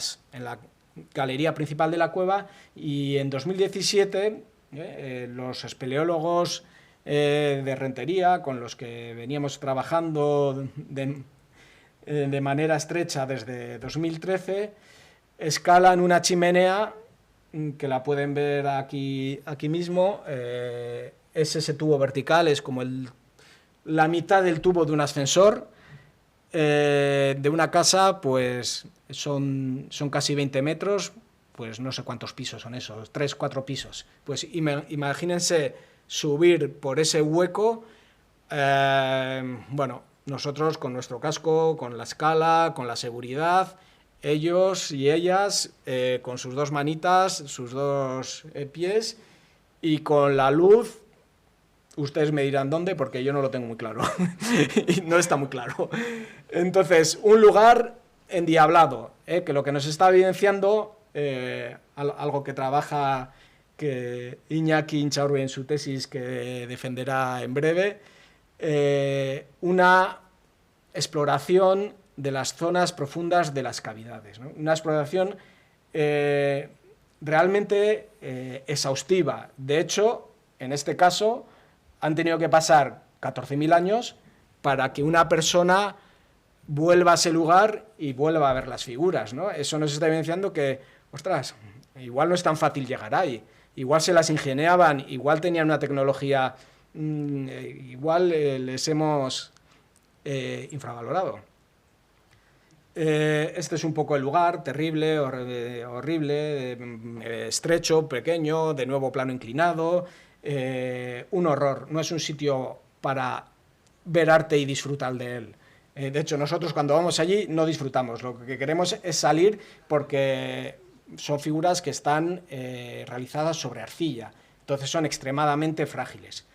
galería principal de la cueva, y en 2017 los espeleólogos de Rentería, con los que veníamos trabajando de manera estrecha desde 2013, escalan una chimenea que la pueden ver aquí mismo. Es ese tubo vertical, es como la mitad del tubo de un ascensor de una casa, pues son casi 20 metros, pues no sé cuántos pisos son esos, 3, 4 pisos. Pues imagínense subir por ese hueco, nosotros con nuestro casco, con la escala, con la seguridad, ellos y ellas con sus dos manitas, sus dos pies, y con la luz. Ustedes me dirán dónde, porque yo no lo tengo muy claro. Y no está muy claro. Entonces, un lugar endiablado, que lo que nos está evidenciando, algo que trabaja Iñaki Inchaurbe en su tesis, que defenderá en breve, una exploración de las zonas profundas de las cavidades, ¿no? Una exploración realmente exhaustiva. De hecho, en este caso, han tenido que pasar 14.000 años para que una persona vuelva a ese lugar y vuelva a ver las figuras, ¿no? Eso nos está evidenciando que, ostras, igual no es tan fácil llegar ahí, igual se las ingeniaban, igual tenían una tecnología, igual les hemos infravalorado. Este es un poco el lugar, terrible, horrible, estrecho, pequeño, de nuevo plano inclinado, un horror. No es un sitio para ver arte y disfrutar de él. De hecho, nosotros cuando vamos allí no disfrutamos, lo que queremos es salir, porque son figuras que están realizadas sobre arcilla, entonces son extremadamente frágiles.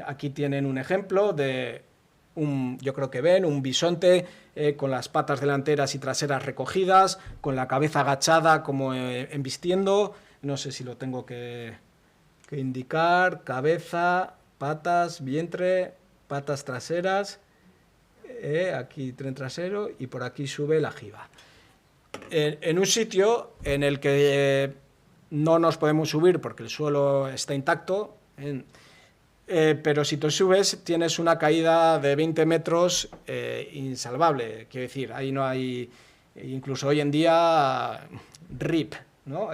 Aquí tienen un ejemplo de yo creo que ven un bisonte con las patas delanteras y traseras recogidas, con la cabeza agachada como embistiendo. No sé si lo tengo que indicar: cabeza, patas, vientre, patas traseras, aquí tren trasero, y por aquí sube la jiba. En un sitio en el que no nos podemos subir porque el suelo está intacto, pero si te subes tienes una caída de 20 metros insalvable. Quiero decir, ahí no hay, incluso hoy en día, RIP, ¿no?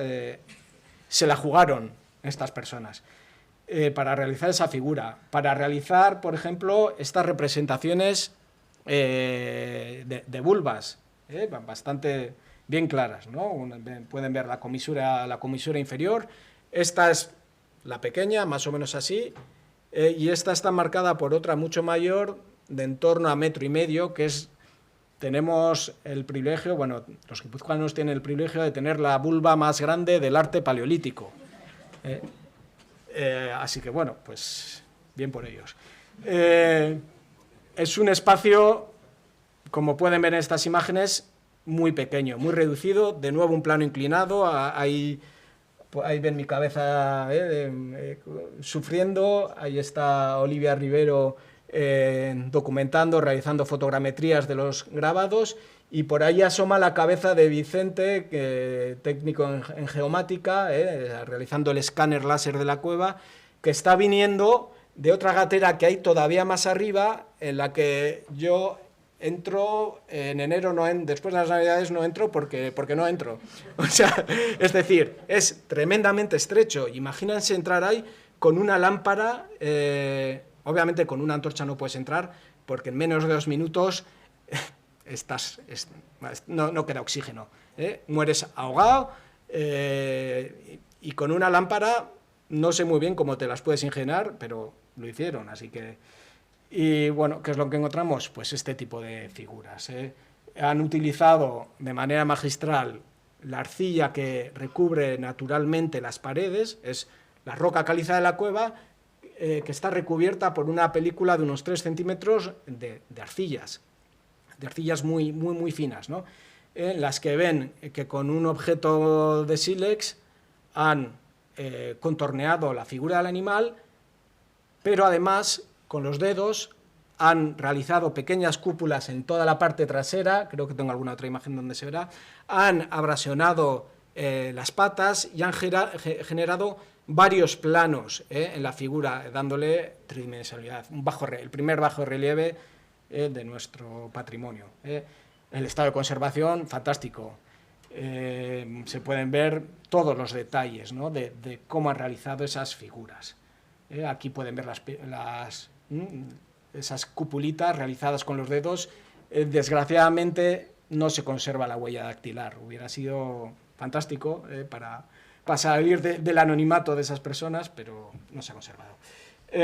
Se la jugaron estas personas para realizar esa figura, para realizar, por ejemplo, estas representaciones de vulvas, bastante bien claras, ¿no? Pueden ver la comisura inferior. Esta es la pequeña, más o menos así, y esta está marcada por otra mucho mayor, de en torno a 1,5 metros, que es... Tenemos el privilegio, bueno, los guipuzcoanos tienen el privilegio de tener la vulva más grande del arte paleolítico. Así que, bueno, pues bien por ellos. Es un espacio, como pueden ver en estas imágenes, muy pequeño, muy reducido, de nuevo un plano inclinado, ahí ven mi cabeza sufriendo, ahí está Olivia Rivero documentando, realizando fotogrametrías de los grabados, y por ahí asoma la cabeza de Vicente, técnico en geomática, realizando el escáner láser de la cueva, que está viniendo de otra gatera que hay todavía más arriba, en la que yo entro en enero, después de las Navidades no entro porque no entro. O sea, es decir, es tremendamente estrecho. Imagínense entrar ahí con una lámpara, obviamente con una antorcha no puedes entrar, porque en menos de 2 minutos no queda oxígeno, mueres ahogado, y con una lámpara no sé muy bien cómo te las puedes ingeniar, pero lo hicieron, así que... Y bueno, ¿qué es lo que encontramos? Pues este tipo de figuras. Han utilizado de manera magistral la arcilla que recubre naturalmente las paredes, es la roca caliza de la cueva, que está recubierta por una película de unos 3 centímetros de arcillas muy, muy, muy finas, ¿no? Las que ven que con un objeto de sílex han contorneado la figura del animal, pero además con los dedos han realizado pequeñas cúpulas en toda la parte trasera, creo que tengo alguna otra imagen donde se verá, han abrasionado las patas y han generado varios planos en la figura, dándole tridimensionalidad, el primer bajo relieve de nuestro patrimonio. El estado de conservación, fantástico. Se pueden ver todos los detalles, ¿no?, de cómo han realizado esas figuras. Aquí pueden ver esas cupulitas realizadas con los dedos. Desgraciadamente no se conserva la huella dactilar. Hubiera sido fantástico para salir del anonimato de esas personas, pero no se ha conservado.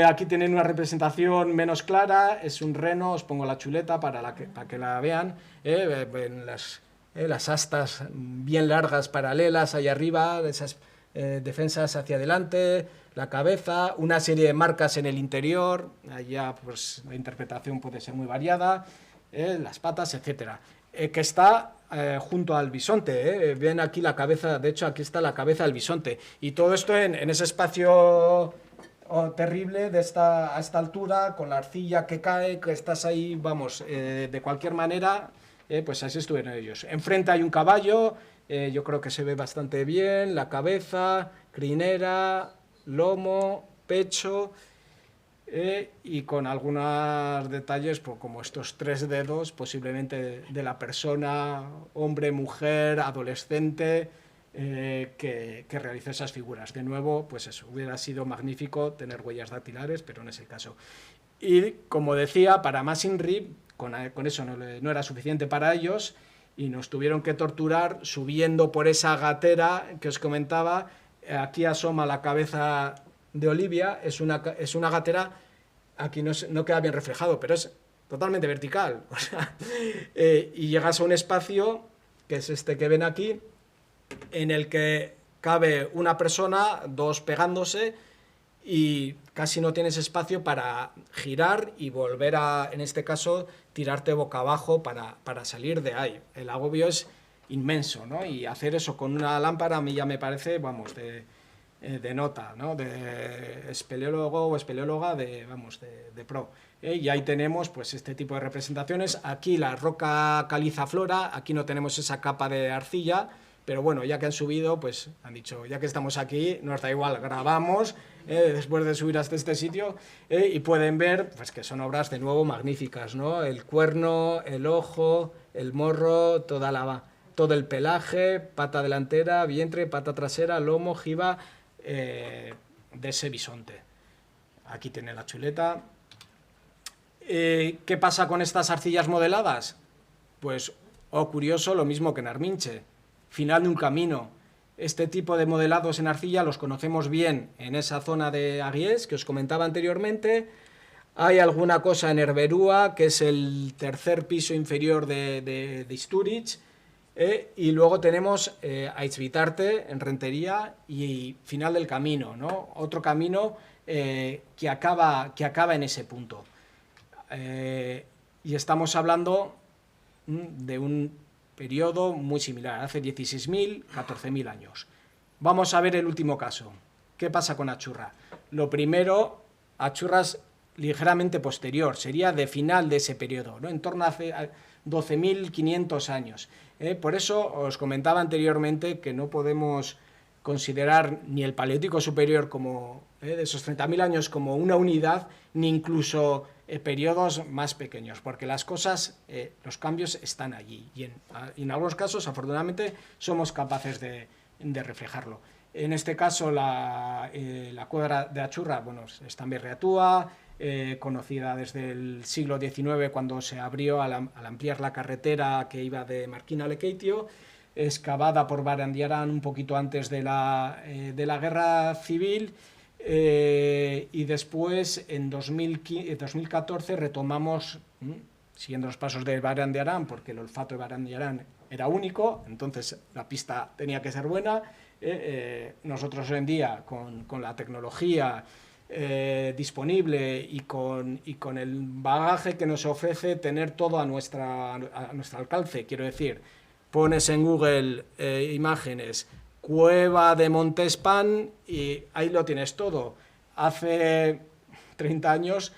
Aquí tienen una representación menos clara, es un reno, os pongo la chuleta para que la vean. Ven las astas bien largas, paralelas, ahí arriba, de esas defensas hacia adelante, la cabeza, una serie de marcas en el interior, allá pues la interpretación puede ser muy variada, las patas, etcétera, que está junto al bisonte, ven aquí la cabeza, de hecho aquí está la cabeza del bisonte, y todo esto en ese espacio terrible a esta altura, con la arcilla que cae, que estás ahí, vamos, de cualquier manera, pues así estuvieron ellos. Enfrente hay un caballo, yo creo que se ve bastante bien, la cabeza, crinera, lomo, pecho, y con algunos detalles, pues, como estos 3 dedos, posiblemente de la persona, hombre, mujer, adolescente, que realizó esas figuras. De nuevo, pues eso, hubiera sido magnífico tener huellas dactilares, pero no es el caso. Y, como decía, para más INRI, con eso no era suficiente para ellos, y nos tuvieron que torturar subiendo por esa gatera que os comentaba. Aquí asoma la cabeza de Olivia, es una gatera, aquí no queda bien reflejado, pero es totalmente vertical. O sea, y llegas a un espacio, que es este que ven aquí, en el que cabe una persona, 2 pegándose, y casi no tienes espacio para girar y volver en este caso, tirarte boca abajo para salir de ahí. El agobio es inmenso, ¿no? Y hacer eso con una lámpara a mí ya me parece, vamos, de nota, ¿no?, de espeleólogo o espeleóloga de pro. Y ahí tenemos pues este tipo de representaciones. Aquí la roca caliza flora, aquí no tenemos esa capa de arcilla, pero bueno, ya que han subido, pues han dicho, ya que estamos aquí, nos da igual, grabamos después de subir hasta este sitio, y pueden ver pues que son obras de nuevo magníficas, ¿no? El cuerno, el ojo, el morro, todo el pelaje, pata delantera, vientre, pata trasera, lomo, jiba, de ese bisonte. Aquí tiene la chuleta. ¿Qué pasa con estas arcillas modeladas? Pues, curioso, lo mismo que en Arminche, final de un camino. Este tipo de modelados en arcilla los conocemos bien en esa zona de Aguiés, que os comentaba anteriormente. Hay alguna cosa en Herberúa, que es el tercer piso inferior de Istúriz, y luego tenemos Aizbitarte, en Rentería, y final del camino, ¿no? Otro camino que acaba en ese punto. Y estamos hablando de un periodo muy similar, hace 16.000, 14.000 años. Vamos a ver el último caso. ¿Qué pasa con Achurra? Lo primero, Achurra es ligeramente posterior, sería de final de ese periodo, ¿no? En torno a 12.500 años. Por eso os comentaba anteriormente que no podemos considerar ni el Paleolítico Superior como, de esos 30.000 años, como una unidad, ni incluso periodos más pequeños, porque las cosas, los cambios están allí, y en algunos casos, afortunadamente, somos capaces de reflejarlo. En este caso, la cueva de Achurra, bueno, está en Berriatúa, conocida desde el siglo XIX, cuando se abrió al ampliar la carretera que iba de Marquina a Lekeitio, excavada por Barandiarán un poquito antes de la Guerra Civil, y después en 2014 retomamos, siguiendo los pasos de Barandiarán, porque el olfato de Barandiarán era único, entonces la pista tenía que ser buena. Nosotros hoy en día, con la tecnología disponible y con el bagaje que nos ofrece tener todo a nuestro alcance, quiero decir, pones en Google imágenes cueva de Montespan y ahí lo tienes todo. Hace 30 años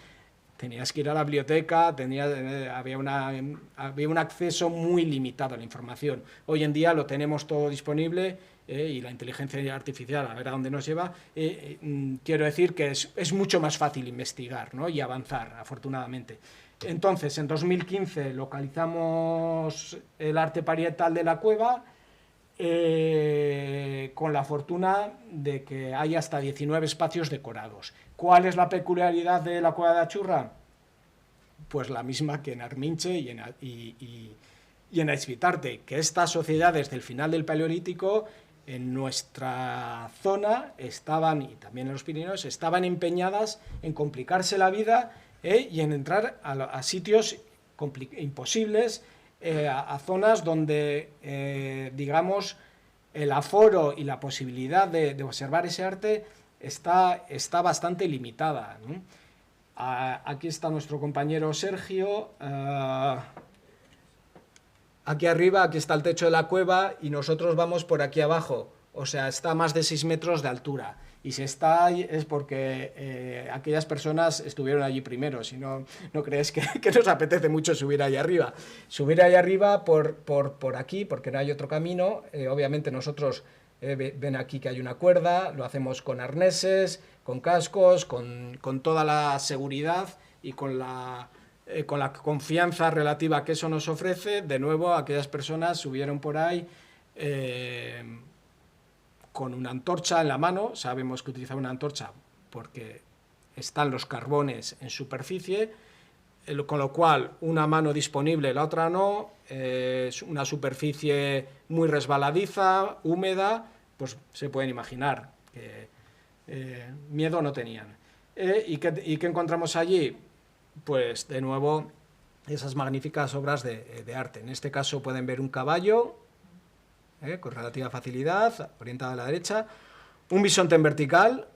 tenías que ir a la biblioteca, había un acceso muy limitado a la información. Hoy en día lo tenemos todo disponible, y la inteligencia artificial, a ver a dónde nos lleva. Quiero decir que es mucho más fácil investigar, ¿no? Y avanzar, afortunadamente. Entonces, en 2015 localizamos el arte parietal de la cueva, con la fortuna de que hay hasta 19 espacios decorados. ¿Cuál es la peculiaridad de la cueva de Achurra? Pues la misma que en Arminche y en Aizbitarte, que estas sociedades del final del Paleolítico en nuestra zona estaban, y también en los Pirineos, estaban empeñadas en complicarse la vida, y en entrar a sitios imposibles, a zonas donde, digamos, el aforo y la posibilidad de observar ese arte está bastante limitada, ¿no? Aquí está nuestro compañero Sergio. Aquí arriba, aquí está el techo de la cueva y nosotros vamos por aquí abajo, o sea, está a más de 6 metros de altura. Y si está ahí es porque aquellas personas estuvieron allí primero, si no, no crees que nos apetece mucho subir ahí arriba. Subir ahí arriba por aquí, porque no hay otro camino. Obviamente nosotros, ven aquí que hay una cuerda, lo hacemos con arneses, con cascos, con toda la seguridad y con la confianza relativa que eso nos ofrece. De nuevo, aquellas personas subieron por ahí con una antorcha en la mano. Sabemos que utilizar una antorcha porque están los carbones en superficie, con lo cual una mano disponible, la otra no, es una superficie muy resbaladiza, húmeda, pues se pueden imaginar que miedo no tenían. ¿Y qué encontramos allí? Pues de nuevo esas magníficas obras de arte. En este caso pueden ver un caballo con relativa facilidad, orientado a la derecha, un bisonte en vertical,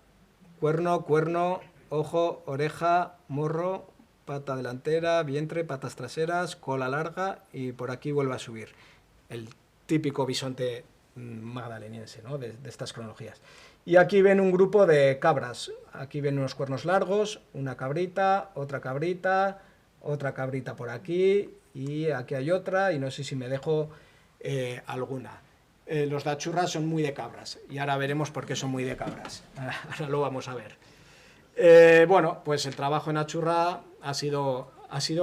cuerno, ojo, oreja, morro, pata delantera, vientre, patas traseras, cola larga, y por aquí vuelve a subir. El típico bisonte magdaleniense, ¿no? de estas cronologías. Y aquí ven un grupo de cabras. Aquí ven unos cuernos largos, una cabrita, otra cabrita, otra cabrita por aquí, y aquí hay otra, y no sé si me dejo alguna. Los de Achurra son muy de cabras, y ahora veremos por qué son muy de cabras. Ahora lo vamos a ver. Bueno, pues el trabajo en Achurra ha sido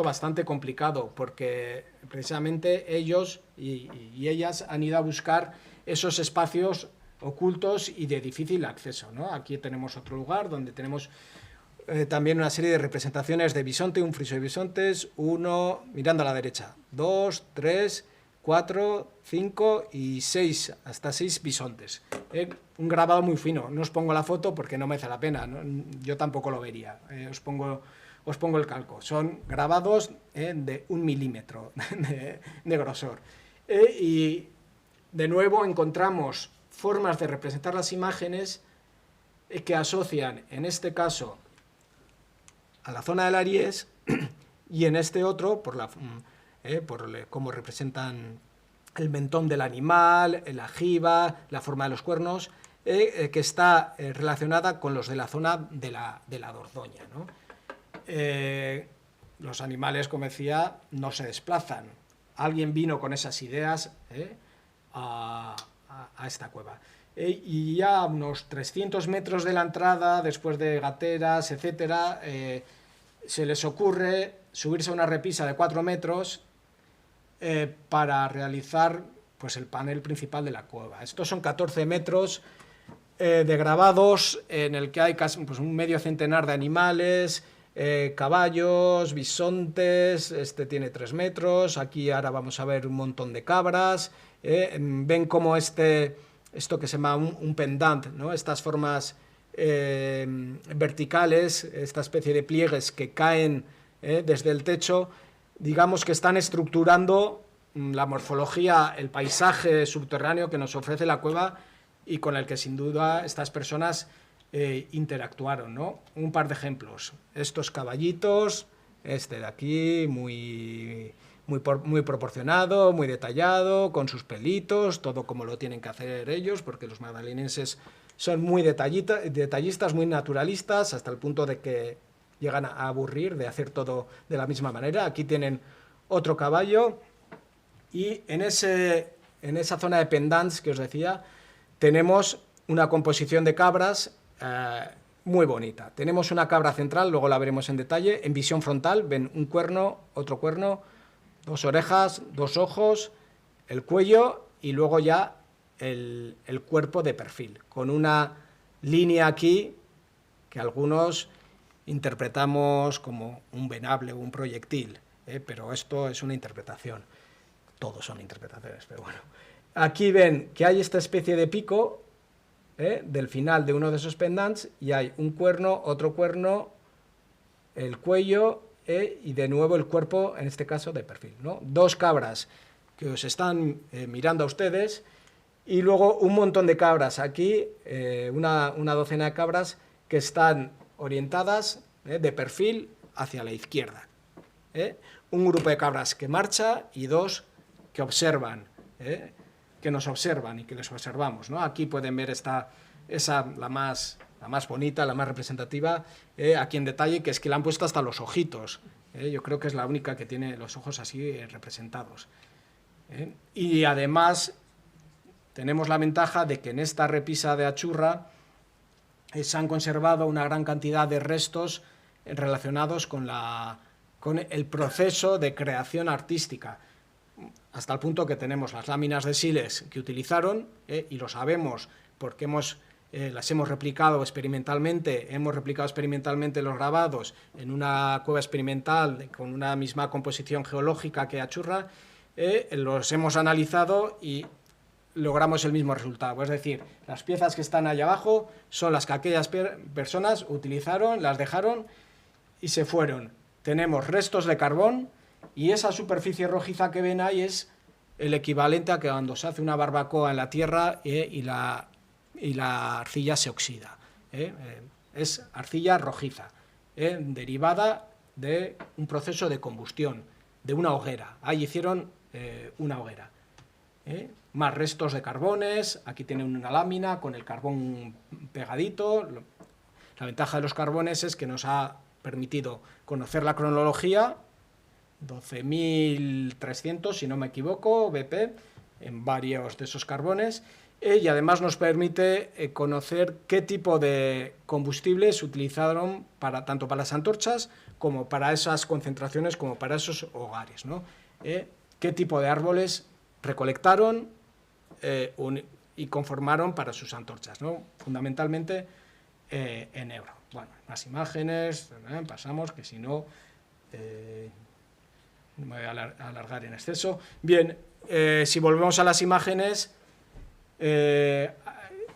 bastante complicado, porque precisamente ellos y ellas han ido a buscar esos espacios ocultos y de difícil acceso, ¿no? Aquí tenemos otro lugar donde tenemos también una serie de representaciones de bisonte, un friso de bisontes, 1, mirando a la derecha, 2, 3, 4, 5 y 6, hasta 6 bisontes. Un grabado muy fino. No os pongo la foto porque no merece la pena, ¿no? Yo tampoco lo vería. Os pongo el calco. Son grabados de 1 milímetro de grosor. Y de nuevo encontramos formas de representar las imágenes que asocian, en este caso, a la zona del Aries y en este otro por cómo representan el mentón del animal, la jiba, la forma de los cuernos, que está relacionada con los de la zona de la Dordoña, ¿no? Los animales, como decía, no se desplazan. Alguien vino con esas ideas a esta cueva. Y ya a unos 300 metros de la entrada, después de gateras, etcétera, se les ocurre subirse a una repisa de 4 metros para realizar pues, el panel principal de la cueva. Estos son 14 metros de grabados en el que hay casi pues, un medio centenar de animales, caballos, bisontes, este tiene 3 metros, aquí ahora vamos a ver un montón de cabras, ven como esto que se llama un pendant, ¿no? Estas formas verticales, esta especie de pliegues que caen desde el techo, digamos que están estructurando la morfología, el paisaje subterráneo que nos ofrece la cueva y con el que sin duda estas personas interactuaron, ¿no? Un par de ejemplos. Estos caballitos, este de aquí, muy proporcionado, muy detallado, con sus pelitos, todo como lo tienen que hacer ellos, porque los magdalenenses son muy detallistas, muy naturalistas, hasta el punto de que llegan a aburrir de hacer todo de la misma manera. Aquí tienen otro caballo y en esa zona de pendants que os decía tenemos una composición de cabras muy bonita. Tenemos una cabra central, luego la veremos en detalle, en visión frontal, ven un cuerno, otro cuerno, 2 orejas, 2 ojos, el cuello y luego ya el cuerpo de perfil, con una línea aquí que algunos interpretamos como un venable o un proyectil, pero esto es una interpretación. Todos son interpretaciones, pero bueno. Aquí ven que hay esta especie de pico del final de uno de esos pendants y hay un cuerno, otro cuerno, el cuello y de nuevo el cuerpo, en este caso de perfil, ¿no? 2 cabras que os están mirando a ustedes y luego un montón de cabras aquí, una docena de cabras que están orientadas de perfil hacia la izquierda. Un grupo de cabras que marcha y 2 que observan, que nos observan y que les observamos, ¿no? Aquí pueden ver la más bonita, la más representativa, aquí en detalle, que es que le han puesto hasta los ojitos. Yo creo que es la única que tiene los ojos así representados. Y además tenemos la ventaja de que en esta repisa de Achurra se han conservado una gran cantidad de restos relacionados con el proceso de creación artística, hasta el punto que tenemos las láminas de siles que utilizaron, y lo sabemos porque las hemos replicado experimentalmente los grabados en una cueva experimental con una misma composición geológica que Achurra, los hemos analizado y logramos el mismo resultado. Es decir, las piezas que están allá abajo son las que aquellas personas utilizaron, las dejaron y se fueron. Tenemos restos de carbón y esa superficie rojiza que ven ahí es el equivalente a que cuando se hace una barbacoa en la tierra y la arcilla se oxida. Es arcilla rojiza, derivada de un proceso de combustión, de una hoguera. Ahí hicieron una hoguera. Más restos de carbones, aquí tienen una lámina con el carbón pegadito. La ventaja de los carbones es que nos ha permitido conocer la cronología, 12.300, si no me equivoco, BP, en varios de esos carbones, y además nos permite conocer qué tipo de combustibles se utilizaron tanto para las antorchas como para esas concentraciones, como para esos hogares, ¿no? Qué tipo de árboles recolectaron y conformaron para sus antorchas, ¿no? Fundamentalmente en Ebro. Bueno, más imágenes, pasamos, que si no, no me voy a alargar en exceso. Bien, si volvemos a las imágenes,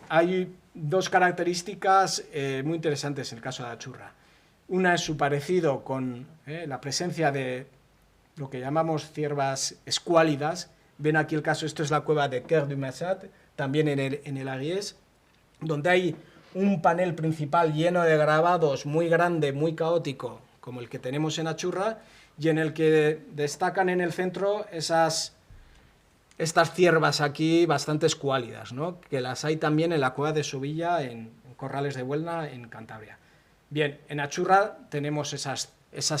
hay dos características muy interesantes en el caso de Achurra. Una es su parecido con la presencia de lo que llamamos ciervas escuálidas. Ven aquí el caso, esto es la cueva de Quer du Massat, también en el Aguiés, donde hay un panel principal lleno de grabados, muy grande, muy caótico, como el que tenemos en Achurra, y en el que destacan en el centro estas ciervas aquí bastante escuálidas, ¿no? Que las hay también en la cueva de Sovilla, en Corrales de Buelna, en Cantabria. Bien, en Achurra tenemos esas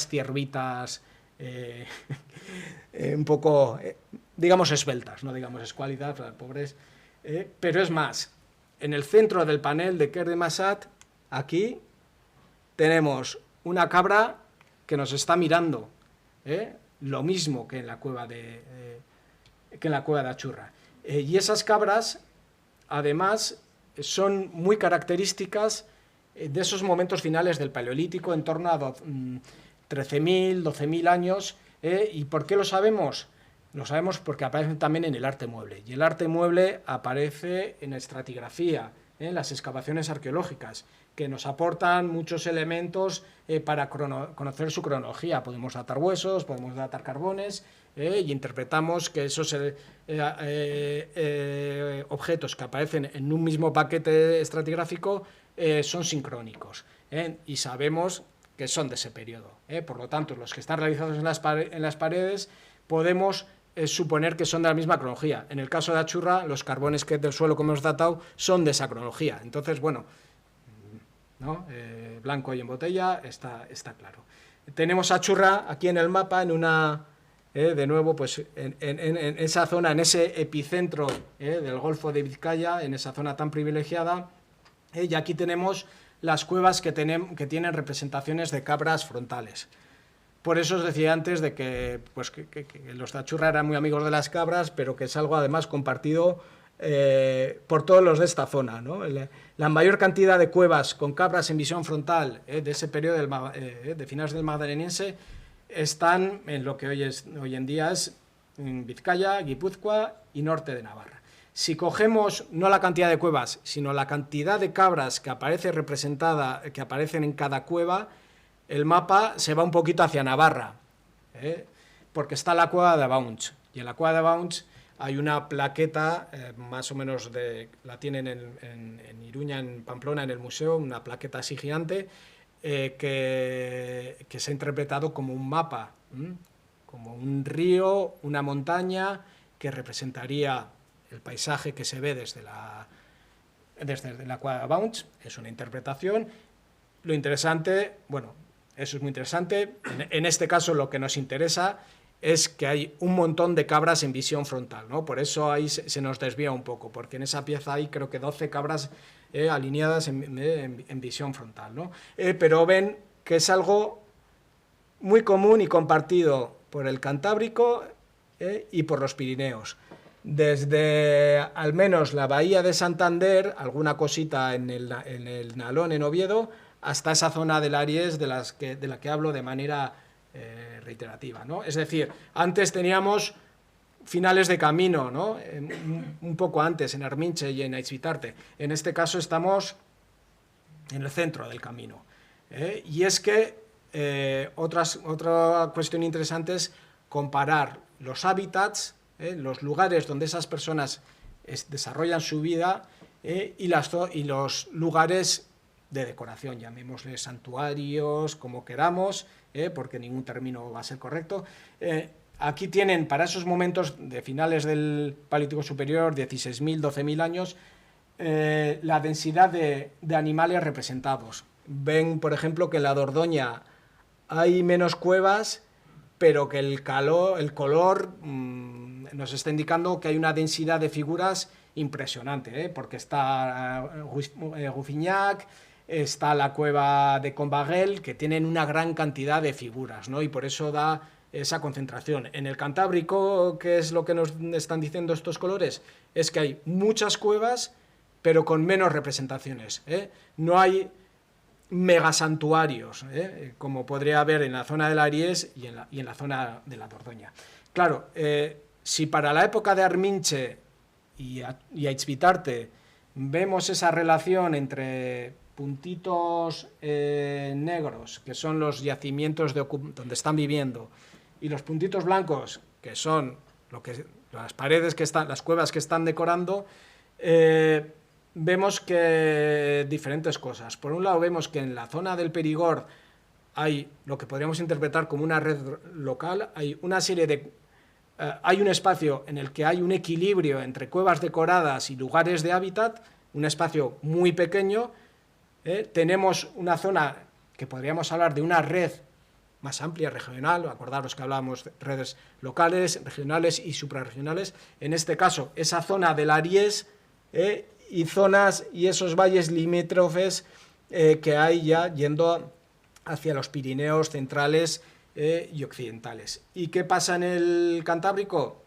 ciervitas un poco, digamos, esbeltas, no digamos escuálidas, pobres, pero es más, en el centro del panel de Quer du Massat, aquí tenemos una cabra que nos está mirando, lo mismo que en la cueva de Achurra. Y esas cabras, además, son muy características de esos momentos finales del Paleolítico, en torno a 13.000, 12.000 años. ¿Y por qué lo sabemos? Lo sabemos porque aparecen también en el arte mueble. Y el arte mueble aparece en la estratigrafía, en las excavaciones arqueológicas, que nos aportan muchos elementos para conocer su cronología. Podemos datar huesos, podemos datar carbones, y interpretamos que esos objetos que aparecen en un mismo paquete estratigráfico son sincrónicos, y sabemos que son de ese periodo. Por lo tanto, los que están realizados en las paredes podemos suponer que son de la misma cronología. En el caso de Achurra, los carbones del suelo que hemos datado son de esa cronología. Entonces, bueno, ¿no? Blanco y en botella, está claro. Tenemos Achurra aquí en el mapa, en una, de nuevo, pues en esa zona, en ese epicentro del Golfo de Vizcaya, en esa zona tan privilegiada, y aquí tenemos las cuevas que tienen representaciones de cabras frontales. Por eso os decía antes de que los de Achurra eran muy amigos de las cabras, pero que es algo además compartido por todos los de esta zona, ¿no? La mayor cantidad de cuevas con cabras en visión frontal de ese periodo de finales del Magdaleniense están en lo que hoy en día es en Vizcaya, Guipúzcoa y norte de Navarra. Si cogemos no la cantidad de cuevas, sino la cantidad de cabras que aparecen en cada cueva, el mapa se va un poquito hacia Navarra, porque está la cueva de Abaunch, y en la cueva de Abaunch hay una plaqueta, más o menos la tienen en Iruña, en Pamplona, en el museo, una plaqueta así gigante, que se ha interpretado como un mapa, como un río, una montaña, que representaría el paisaje que se ve desde la cueva de Abaunch. Es una interpretación. Lo interesante, bueno, eso es muy interesante. En este caso lo que nos interesa es que hay un montón de cabras en visión frontal, ¿no? Por eso ahí se nos desvía un poco, porque en esa pieza hay creo que 12 cabras alineadas en visión frontal, ¿no? Pero ven que es algo muy común y compartido por el Cantábrico y por los Pirineos. Desde al menos la bahía de Santander, alguna cosita en el Nalón, en Oviedo, hasta esa zona del Aries de la que hablo de manera reiterativa, ¿no? Es decir, antes teníamos finales de camino, ¿no? Un poco antes, en Arminche y en Aitzbitarte. En este caso estamos en el centro del camino. Y es que otra cuestión interesante es comparar los hábitats, los lugares donde esas personas desarrollan su vida, y los lugares de decoración, llamémosle santuarios, como queramos, porque ningún término va a ser correcto. Aquí tienen, para esos momentos de finales del Paleolítico Superior, 16.000, 12.000 años, la densidad de animales representados. Ven, por ejemplo, que en la Dordoña hay menos cuevas, pero que el color nos está indicando que hay una densidad de figuras impresionante, porque está Ruffignac, está la cueva de Combaguel, que tienen una gran cantidad de figuras, ¿no? Y por eso da esa concentración. En el Cantábrico, ¿qué es lo que nos están diciendo estos colores? Es que hay muchas cuevas, pero con menos representaciones, No hay megasantuarios, como podría haber en la zona del Ariés y en la zona de la Dordoña. Claro, si para la época de Arminche y Aizpitarte vemos esa relación entre puntitos negros, que son los yacimientos donde están viviendo, y los puntitos blancos, que son las paredes que están, las cuevas que están decorando, vemos que diferentes cosas. Por un lado vemos que en la zona del Perigord hay lo que podríamos interpretar como una red local, hay una serie de... hay un espacio en el que hay un equilibrio entre cuevas decoradas y lugares de hábitat, un espacio muy pequeño. Tenemos una zona que podríamos hablar de una red más amplia, regional, acordaros que hablábamos de redes locales, regionales y suprarregionales. En este caso, esa zona del Ariés y zonas y esos valles limítrofes que hay ya yendo hacia los Pirineos centrales y occidentales. ¿Y qué pasa en el Cantábrico?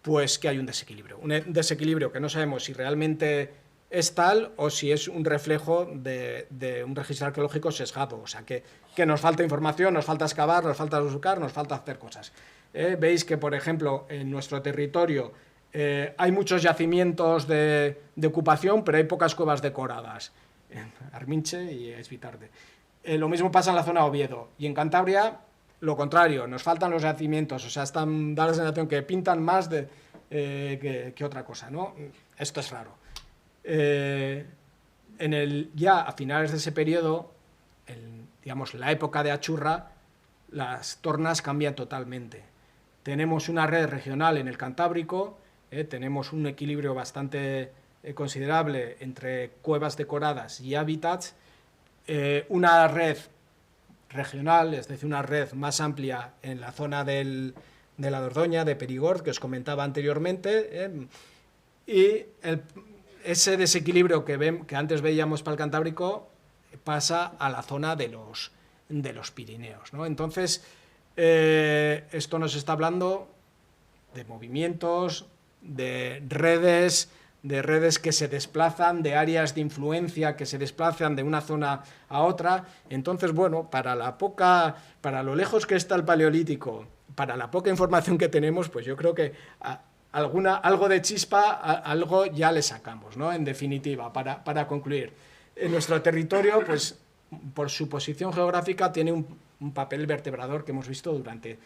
Pues que hay un desequilibrio que no sabemos si realmente es tal o si es un reflejo de un registro arqueológico sesgado, o sea, que nos falta información, nos falta excavar, nos falta buscar, nos falta hacer cosas. Veis que, por ejemplo, en nuestro territorio hay muchos yacimientos de ocupación, pero hay pocas cuevas decoradas, en Arminche y Aizpitarte. Lo mismo pasa en la zona de Oviedo, y en Cantabria lo contrario, nos faltan los yacimientos, o sea, da la sensación que pintan más que otra cosa, ¿no? Esto es raro. Ya a finales de ese periodo, digamos, la época de Achurra, las tornas cambian totalmente. Tenemos una red regional en el Cantábrico, tenemos un equilibrio bastante considerable entre cuevas decoradas y hábitats, una red regional, es decir, una red más amplia en la zona de la Dordoña, de Perigord, que os comentaba anteriormente, y ese desequilibrio que antes veíamos para el Cantábrico pasa a la zona de los Pirineos, ¿no? Entonces, esto nos está hablando de movimientos, de redes que se desplazan, de áreas de influencia que se desplazan de una zona a otra. Entonces, bueno, para lo lejos que está el Paleolítico, para la poca información que tenemos, pues yo creo que algo de chispa, algo ya le sacamos, ¿no? En definitiva, para concluir. En nuestro territorio, pues, por su posición geográfica, tiene un papel vertebrador que hemos visto durante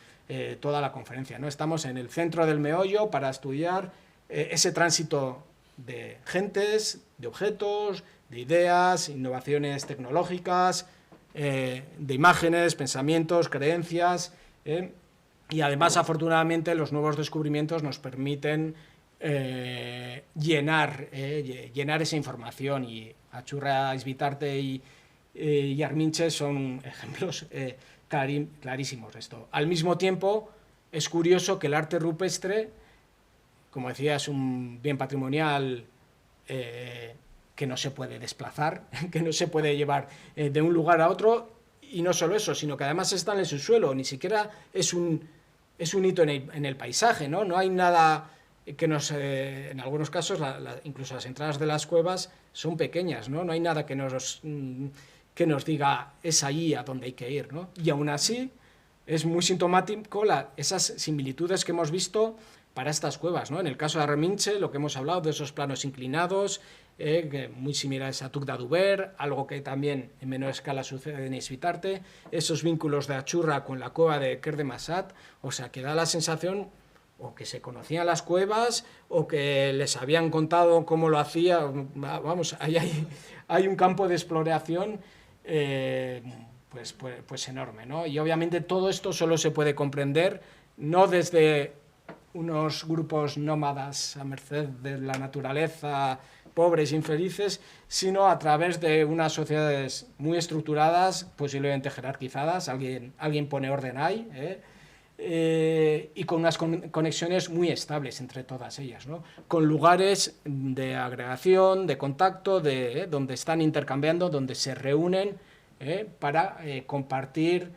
toda la conferencia, ¿no? Estamos en el centro del meollo para estudiar ese tránsito de gentes, de objetos, de ideas, innovaciones tecnológicas, de imágenes, pensamientos, creencias, y además, afortunadamente, los nuevos descubrimientos nos permiten llenar esa información, y Achurra, Aizpitarte y Arminche son ejemplos clarísimos de esto. Al mismo tiempo, es curioso que el arte rupestre, como decía, es un bien patrimonial que no se puede desplazar, que no se puede llevar de un lugar a otro, y no solo eso, sino que además está en el subsuelo, ni siquiera es un hito en el paisaje, ¿no? No hay nada que en algunos casos, incluso las entradas de las cuevas son pequeñas, ¿no? No hay nada que nos diga es ahí a donde hay que ir, ¿no? Y aún así es muy sintomático esas similitudes que hemos visto para estas cuevas, ¿no? En el caso de Arminche, lo que hemos hablado de esos planos inclinados, muy similares a Tuc d'Aduber, algo que también en menor escala sucede en Aizpitarte, esos vínculos de Achurra con la cueva de Quer de Massat, o sea, que da la sensación o que se conocían las cuevas o que les habían contado cómo lo hacía. Vamos, hay un campo de exploración pues enorme, ¿no? Y obviamente todo esto solo se puede comprender no desde unos grupos nómadas a merced de la naturaleza, pobres e infelices, sino a través de unas sociedades muy estructuradas, posiblemente jerarquizadas, alguien pone orden ahí, y con unas conexiones muy estables entre todas ellas, ¿no? Con lugares de agregación, de contacto, donde están intercambiando, donde se reúnen para compartir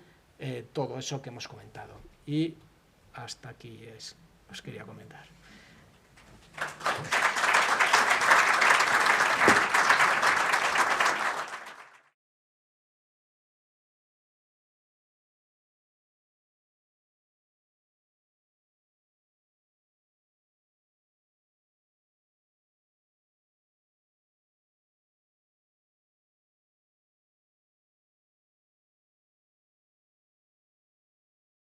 todo eso que hemos comentado. Y hasta aquí os quería comentar.